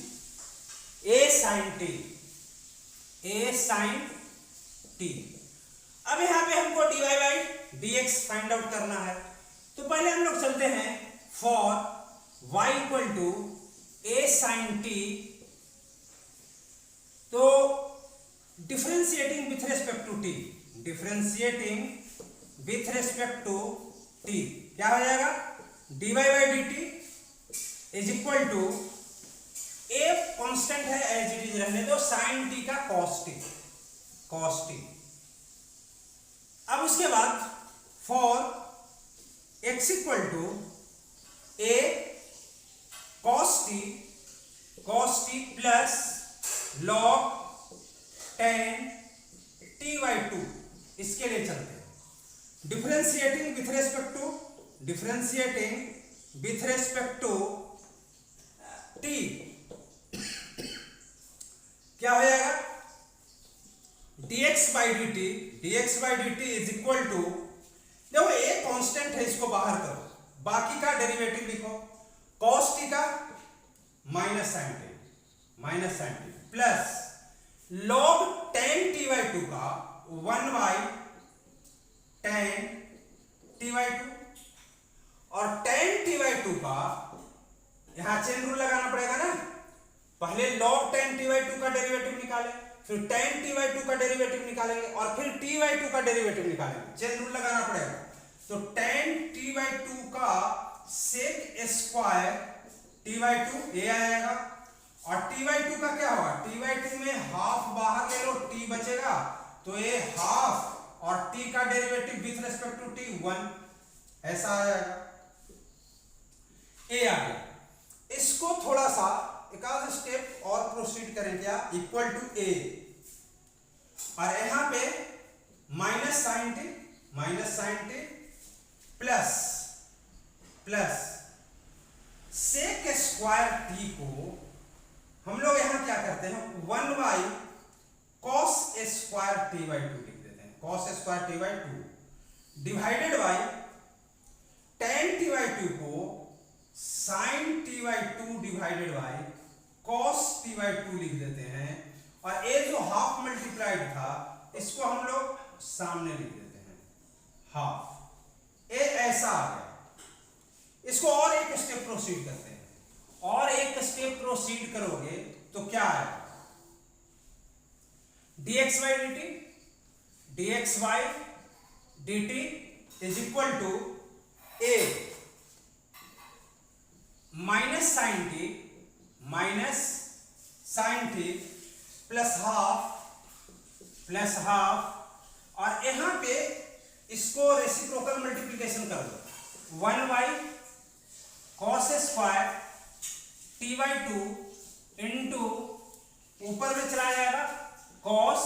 S1: a sin t, a sin t। अब यहां पे हमको dy by dx find out करना है, तो पहले हम लोग चलते हैं for y equal to a sin t, तो differentiating with respect to t, differentiating with respect to t क्या हो जाएगा, dy by dt is equal to a constant है एज इट इज रहने दो, sin t का cos t। अब उसके बाद for x equal to a cos t plus log tan t by 2, इसके लिए चलते हैं differentiating with respect with respect to t क्या हो जाएगा, dx by dt is equal to, देखो ए कांस्टेंट है, इसको बाहर करो, बाकी का डेरिवेटिव लिखो, cos t का minus sine t plus log tan t by 2 का 1 by tan t by 2 और tan t by 2 का यहां चेन रूल लगाना पड़ेगा ना, पहले log tan t by 2 का डेरिवेटिव निकालें, फिर tan t by 2 का डेरिवेटिव निकालेंगे और फिर t by 2 का डेरिवेटिव निकालेंगे, चेन रूल लगाना पड़ेगा। तो tan t by 2 का sec स्क्वायर t by 2 ये आएगा और t by 2 का क्या होगा, t by 2 में हाफ बाहर ले लो, t बचेगा तो ये हाफ और t का derivative with respect to t 1 ऐसा आ जाएगा। ए आ गया, इसको थोड़ा सा एक आध स्टेप और प्रोसीड करें, क्या इक्वल टू ए और यहां पे minus sine t plus sec square t को हम लोग यहां क्या करते हैं, 1 by cos square t by 2 लिख देते हैं, cos square t by 2 divided by tan t by 2 को sine t by 2 divided by cos t by 2 लिख देते हैं और ये जो हाफ मल्टीप्लाइड था इसको हम लोग सामने लिख देते हैं हाफ, ये ऐसा आ गया। इसको और एक स्टेप प्रोसीड करते हैं, और एक स्टेप प्रोसीड करोगे तो क्या आएगा, dx by dt is equal to a minus sine t plus half और यहां पे इसको रेसिप्रोकल मल्टीप्लिकेशन कर दो, 1 by cos square t by 2 into ऊपर में चला जाएगा cos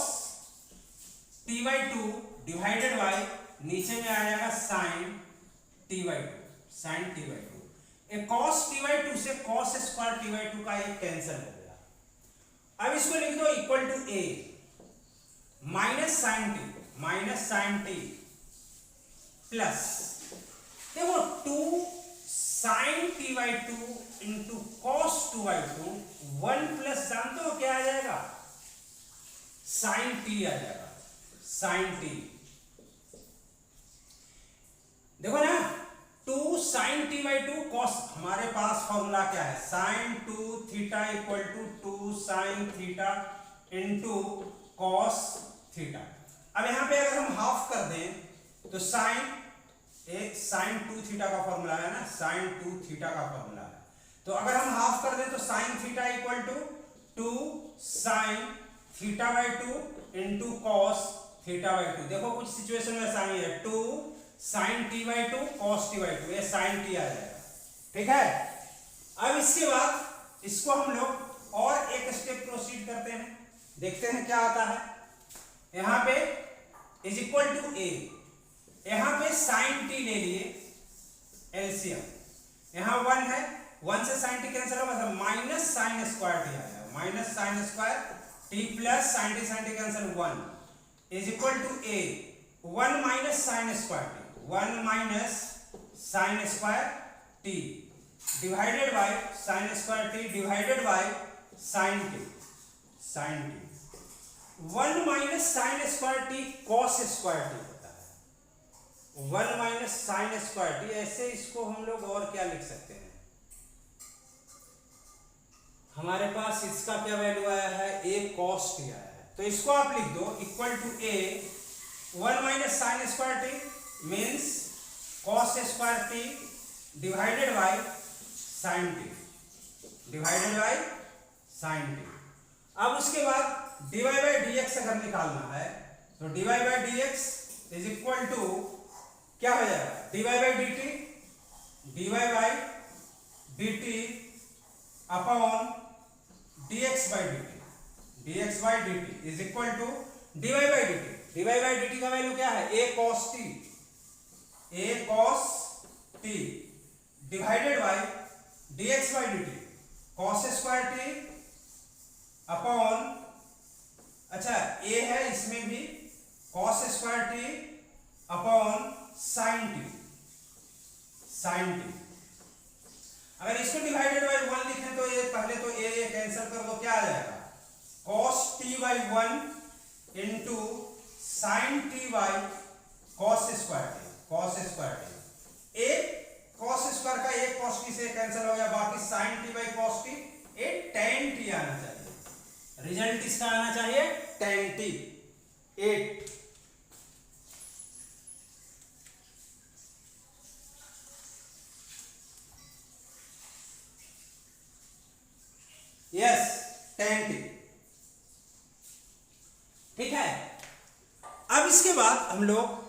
S1: t by 2 divided by नीचे में आ जाएगा साइन टी बाई 2 एक कॉस टी बाई 2 से कॉस स्क्वायर टी बाई 2 का एक कैंसिल हो गया। अब इसको लिख दो equal to a minus sine t plus, देखो 2 sine t by 2 into cos 2 by 2 1 plus जानते हो क्या आ जाएगा, साइन टी आ जाएगा, साइन टी, देखो ना 2 साइन टी बाई 2 कॉस, हमारे पास फॉर्मूला क्या है, sine 2 theta equal to 2 sine theta into cos theta. अब यहां पे अगर हम हाफ कर दें तो साइन 2 थीटा का फॉर्मूला है ना, साइन 2 थीटा का फॉर्मूला है, तो अगर हम हाफ कर दें तो sine theta equal to 2 sine theta by 2 into cos theta by 2। देखो कुछ सिचुएशन में ऐसा ही है, 2 sine t by 2 cos t by 2, ये साइन टी आ जाएगा, ठीक है। अब इसके बाद इसको हम लोग और एक स्टेप प्रोसीड करते हैं, देखते हैं क्या आता है। यहां पे इज इक्वल टू ए, यहां पे साइन टी ले लिए एलसीएम, यहां 1 है, 1 से साइन टी कैंसिल होगा, माइनस साइन स्क्वायर टी आ जाएगा, minus sine square t plus sine t cancel 1 is equal to a 1 minus sine square t, 1 minus sine square t divided by sine square t divided by sine t 1 minus sine square t cos square t होता है, 1 minus sine square T. ऐसे इसको हम लोग और क्या लिख सकते हैं, हमारे पास इसका क्या वैल्यू आया है, ए कॉस टी आया है, तो इसको आप लिख दो equal to a 1 minus sine square t means cos square t divided by sine t अब उसके बाद dy बाई dx अगर निकालना है तो dy by dx is equal to क्या हो जाएगा, dy by dt upon dx by dt is equal to dy by dt का वैल्यू क्या है, a cos t divided by dx by dt, cos square t upon, अच्छा a है इसमें भी cos square t upon sin t, sin t. अगर इसको divided by 1 लिखें तो ये पहले तो a कैंसिल कर दो, क्या आ जाएगा cos t by 1 into sine t by cos square T, cos square T. एक cos स्क्वायर का एक cos t से कैंसिल हो गया, बाकी sin t by cos t, एक tan t आना चाहिए, रिजल्ट इसका आना चाहिए tan t 8। Yes tan t, ठीक है। अब इसके बाद हम लोग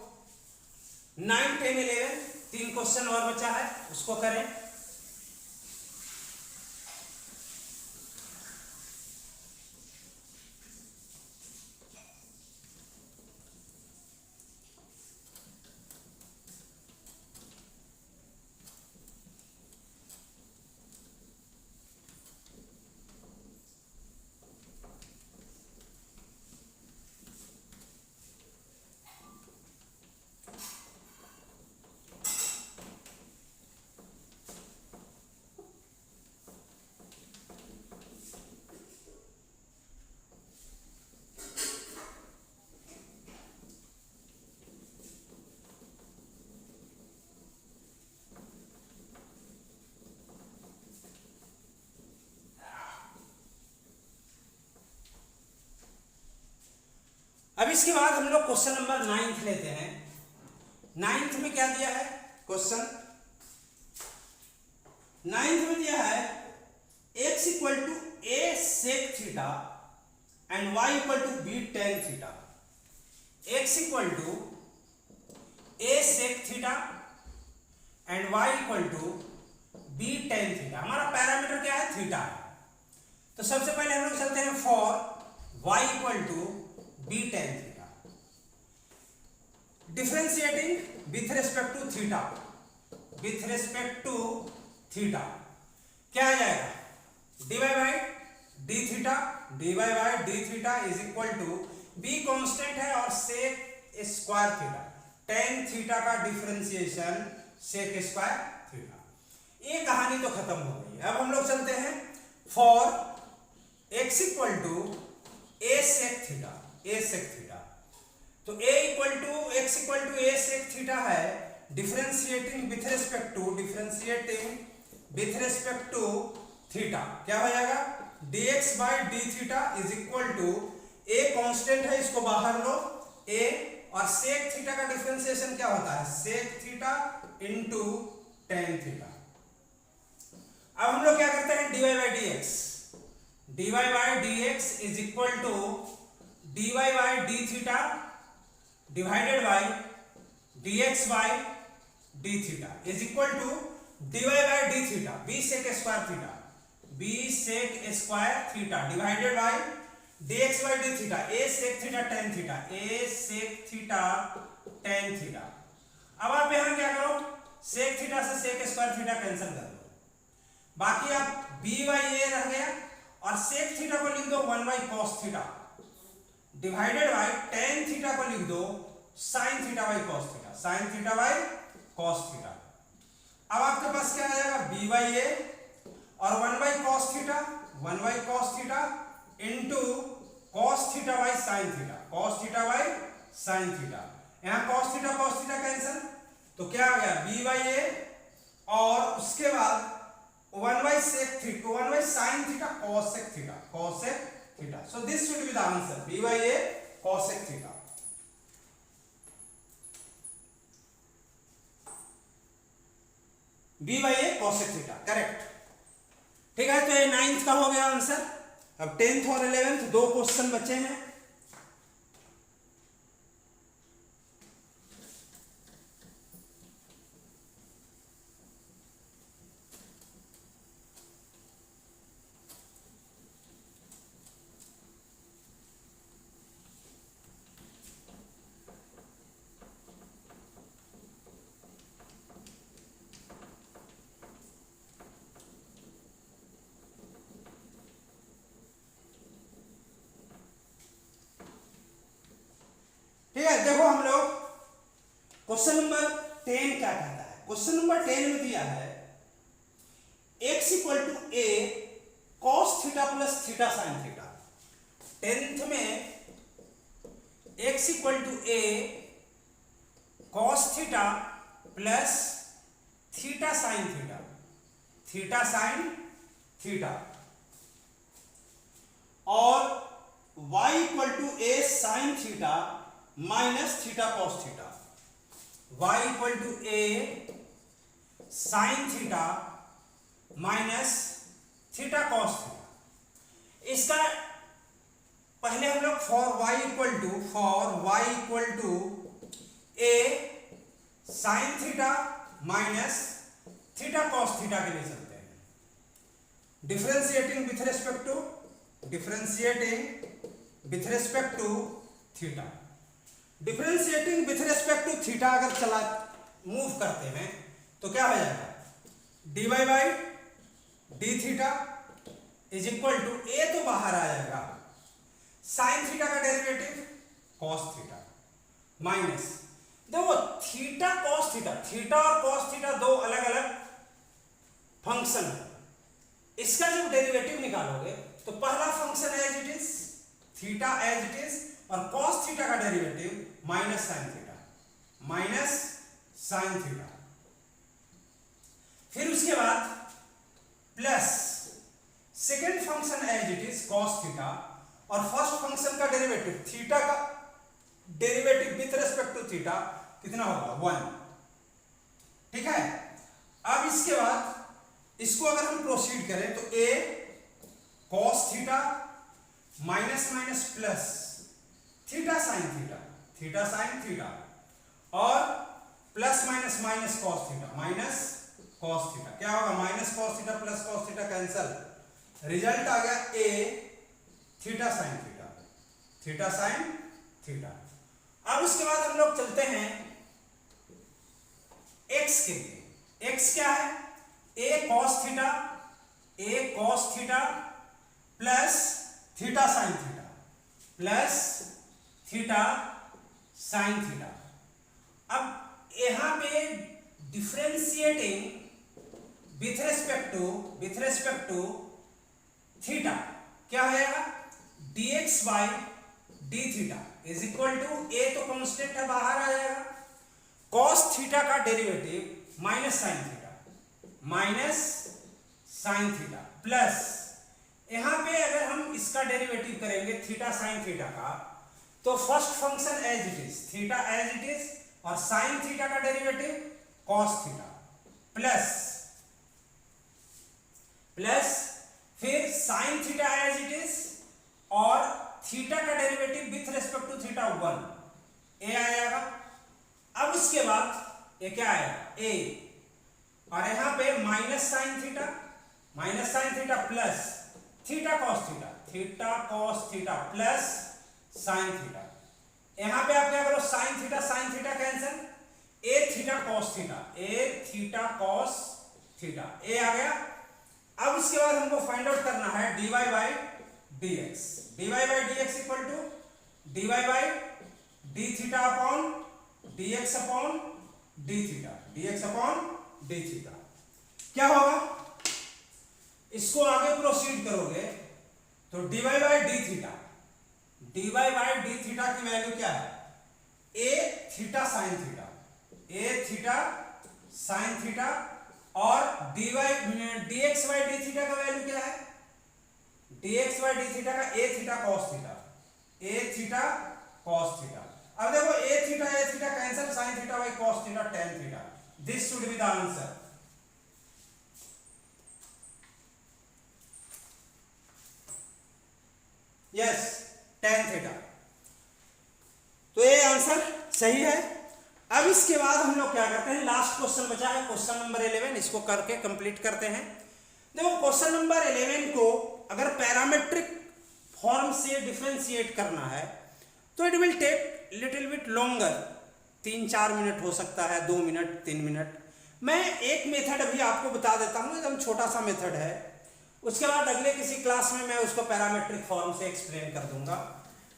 S1: 9, 10, 11 तीन क्वेश्चन और बचा है, उसको करें। अब इसके बाद हम लोग क्वेश्चन नंबर 9 लेते हैं। 9 में क्या दिया है क्वेश्चन? 9 में दिया है x equal to a sec theta and y equal to b tan theta. x equal to a sec theta and y equal to b tan theta. हमारा पैरामीटर क्या है? थीटा है। तो सबसे पहले हम लोग चलते हैं for y equal to b tan theta, differentiating with respect to theta, with respect to theta क्या आ जाएगा? dy by D theta, dy by D theta is equal to b constant है और sec square theta, tan theta का differentiation sec square theta. ये कहानी तो खत्म हो गई। अब हम लोग चलते हैं for x equal to a sec theta, a sec theta. तो a equal to x equal to a sec theta है, differentiating with respect to, differentiating with respect to theta क्या हो जाएगा? dx by D theta is equal to a constant है, इसको बाहर लो a, और sec थीटा का डिफरेंशिएशन क्या होता है? sec theta into tan theta. अब हम लोग क्या करते हैं? dy by dx, dy by dx is equal to dy by D theta divided by dx by D theta is equal to dy by D theta b sec square theta, b sec square theta divided by dx by D theta a sec theta tan theta, a sec theta tan theta. अब आप यहां क्या करो? sec theta से sec square theta cancel कर दो, बाकी आप b बाई a रह गया, और sec थीटा को लिख दो 1 by cos theta divided by tan theta को लिख दो sin theta by cos theta, sin theta by cos theta. अब आपके पास क्या आ जाएगा? b बाई a और 1 by cos theta, 1 by cos theta into cos theta by sin theta, cos theta by sin theta. यहां cos थीटा कैंसिल, तो क्या आ गया? b बाई a और उसके बाद 1 by sec theta, 1 by sin theta cos sec theta, cos sec theta. So this should be the answer, b by a cos sec theta। b by a cos sec theta correct. ठीक है, तो ये 9th का हो गया answer. अब 10th और 11th दो क्वेश्चन बचे हैं। ठीक है, देखो हम लोग क्वेश्चन नंबर 10 क्या कहता है। क्वेश्चन नंबर 10 में दिया है x equal to a cos theta plus theta sine theta. 10th में x equal to a cos theta plus theta sine theta, theta sine theta, और y equal to a sine theta minus theta cos theta, y equal to a sine theta minus theta cos theta. इसका पहले हम लोग for y equal to a sine theta minus theta cos theta के लिए चलते हैं। Differentiating with respect to theta. Differentiating with respect to theta अगर चला मूव करते हैं तो क्या हो जाएगा, dy by D theta is equal to a तो बाहर आ जाएगा, साइन थीटा का डेरिवेटिव कॉस थीटा माइनस, देखो थीटा कॉस थीटा, थीटा और कॉस थीटा दो अलग अलग फंक्शन है। इसका जब डेरिवेटिव निकालोगे तो पहला function as it is theta as it is, और कॉस थीटा का डेरिवेटिव माइनस साइन थीटा। फिर उसके बाद plus second function as it is cos theta, और फर्स्ट फंक्शन का डेरिवेटिव थीटा का derivative with respect to theta कितना होगा 1। ठीक है, अब इसके बाद इसको अगर हम प्रोसीड करें तो a cos theta minus minus plus theta sine theta, और plus minus minus cos theta minus cos theta, क्या होगा minus cos theta plus cos theta cancel, result आ गया a थीटा साइन थीटा। अब उसके बाद हम लोग चलते हैं x के लिए। x क्या है, a cos theta plus theta sine theta. अब यहां पे differentiating with respect to theta क्या हो जाएगा, dx by D theta is equal to a तो कांस्टेंट है बाहर आ जाएगा, cos थीटा का derivative minus sine theta plus, यहां पे अगर हम इसका डेरिवेटिव करेंगे थीटा साइन थीटा का तो first function as it is theta as it is, और साइन थीटा का डेरिवेटिव cos थीटा प्लस फिर sine theta as it is, और थीटा का derivative with respect to theta 1 a आएगा। अब उसके बाद ये क्या आएगा a, और यहां पे minus sine theta plus theta cos theta plus sign theta. यहां पे आप क्या करो sine theta cancel, a theta cos theta a आ गया। अब उसके बाद हमको फाइंड आउट करना है dy by dx equal to dy by D theta upon dx upon d theta. क्या होगा, इसको आगे प्रोसीड करोगे तो dy बाई डी थीटा की वैल्यू क्या है, a थीटा साइन थीटा, और dx बाई डी थीटा का वैल्यू क्या है, dx बाई डी थीटा का a थीटा कॉस थीटा। अब देखो a theta cancel, sine theta by cos theta tan theta, this should be the answer. Yes tan theta, तो ये answer सही है। अब इसके बाद हम लोग क्या करते हैं, लास्ट क्वेश्चन बचा है क्वेश्चन नंबर 11, इसको करके कंप्लीट करते हैं। देखो क्वेश्चन नंबर 11 को अगर पैरामेट्रिक फॉर्म से डिफरेंशिएट करना है तो it will take little bit longer, 3-4 minute हो सकता है, 2 मिनट 3 मिनट। मैं एक मेथड अभी आपको बता देता हूँ, एकदम छोटा सा मेथड है, उसके बाद अगले किसी क्लास में मैं उसको पैरामेट्रिक फॉर्म से एक्सप्लेन कर दूंगा,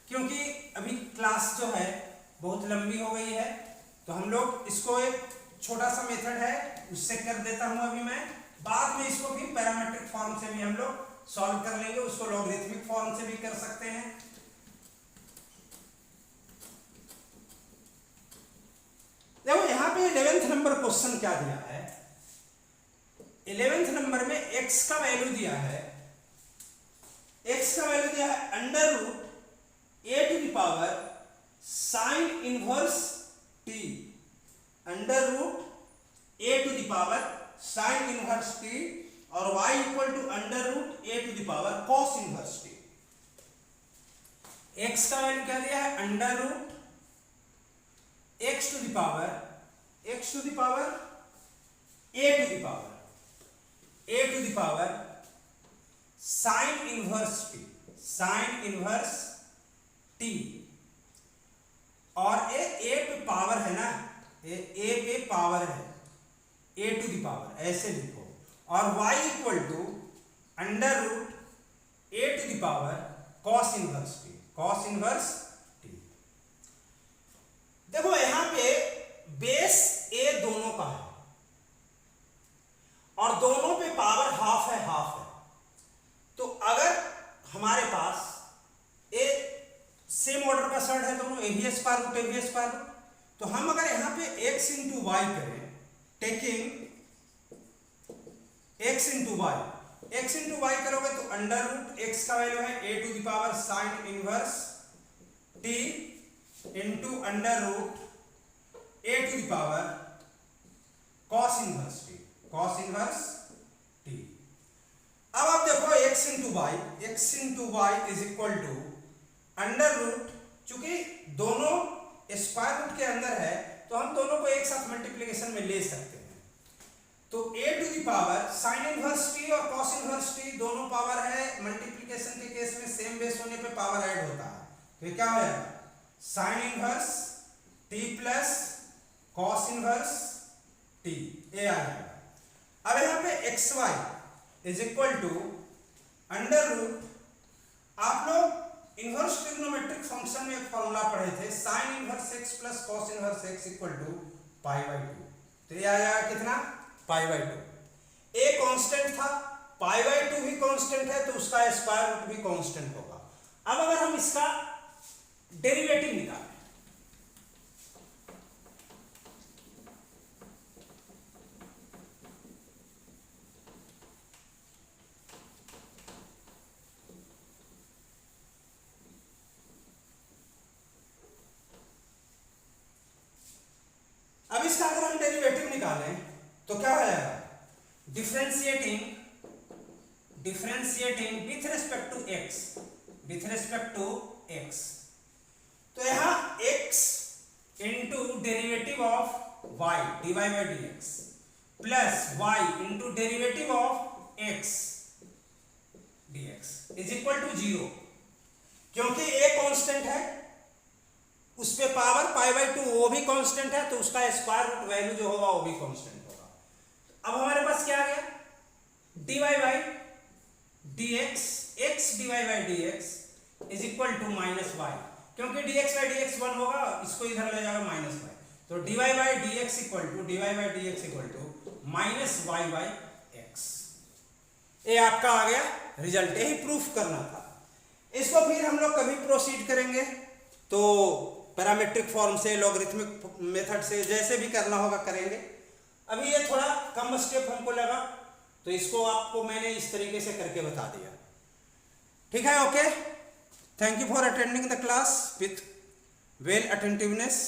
S1: क्योंकि अभी क्लास जो है बहुत लंबी हो गई है, तो हम लोग इसको एक छोटा सा मेथड है उससे कर देता हूं अभी मैं, बाद में इसको भी पैरामीट्रिक फॉर्म से भी हम लोग सॉल्व कर लेंगे, उसको लॉगरिथमिक फॉर्म से भी कर सकते हैं। देखो यहां पे 11th नंबर क्वेश्चन क्या दिया है, 11th नंबर में x का वैल्यू दिया है, x का वैल्यू दिया है under root a to the power sine inverse t, under root a to the power sine inverse t और y equal to under root a to the power cos inverse t। x का value क्या दिया है under root x to the power a to the power sine inverse t और ए पे power है ना, ए पे पावर है, ए टू द पावर ऐसे लिखो, और y equal to under root a to the power cos inverse t। देखो यहां पे बेस ए दोनों का है और दोनों पे पावर हाफ है, तो अगर हमारे पास ए सेम ऑर्डर का सर्ट है दोनों, ए भी स्क्वायर रूट, तो हम अगर यहां पे x इंटू वाई करें, टेकिंग x इंटू वाई करोगे तो अंडर रूट x का वैल्यू है a to the power sine inverse t into under root a to the power cos inverse t। अब आप देखो x into y is equal to under root, चूंकि दोनों square root के अंदर है तो हम दोनों को एक साथ मल्टीप्लिकेशन में ले सकते हैं, तो a to the power sine inverse t और कॉस इनवर्स t दोनों पावर है, मल्टीप्लिकेशन के केस में सेम बेस होने पे पावर ऐड होता है, तो ये क्या हो जाएगा sine inverse t plus cos inverse t, ये आ जाएगा। अब यहां पे xy is equal to under root, आप लोग इनवर्स ट्रिग्नोमेट्रिक फंक्शन में एक फॉर्मूला पढ़े थे, sine inverse x plus cos inverse x equal to pi by 2, तो ये आ जाएगा कितना पाई बाई 2। a कांस्टेंट था, पाई बाई 2 भी कांस्टेंट है, तो उसका स्क्वायर रूट भी कांस्टेंट होगा। अब अगर हम इसका डेरिवेटिव निकालें, अब इसका अगर हम डेरिवेटिव निकालें तो क्या हो जाएगा, differentiating with respect to x, तो यहां x into derivative of y dy by dx plus y into derivative of x dx is equal to 0, क्योंकि a कांस्टेंट है, उस पे पावर पाई बाई 2 वो भी कांस्टेंट है, तो उसका स्क्वायर रूट वैल्यू जो होगा वो भी कांस्टेंट होगा। अब हमारे पास क्या आ गया dy by dx, x dy by dx is equal to minus y, क्योंकि dx बाई dx 1 होगा, इसको इधर ले जाएगा माइनस y, तो dy by dx equal to minus y by x। ये आपका आ गया रिजल्ट, यही प्रूफ करना था। इसको फिर हम लोग कभी प्रोसीड करेंगे तो पैरामीट्रिक फॉर्म से, लॉगरिथमिक मेथड से, जैसे भी करना होगा करेंगे। अभी ये थोड़ा कम स्टेप हमको लगा, तो इसको आपको मैंने इस तरीके से करके बता दिया। ठीक है, okay, thank you for attending the class with well attentiveness.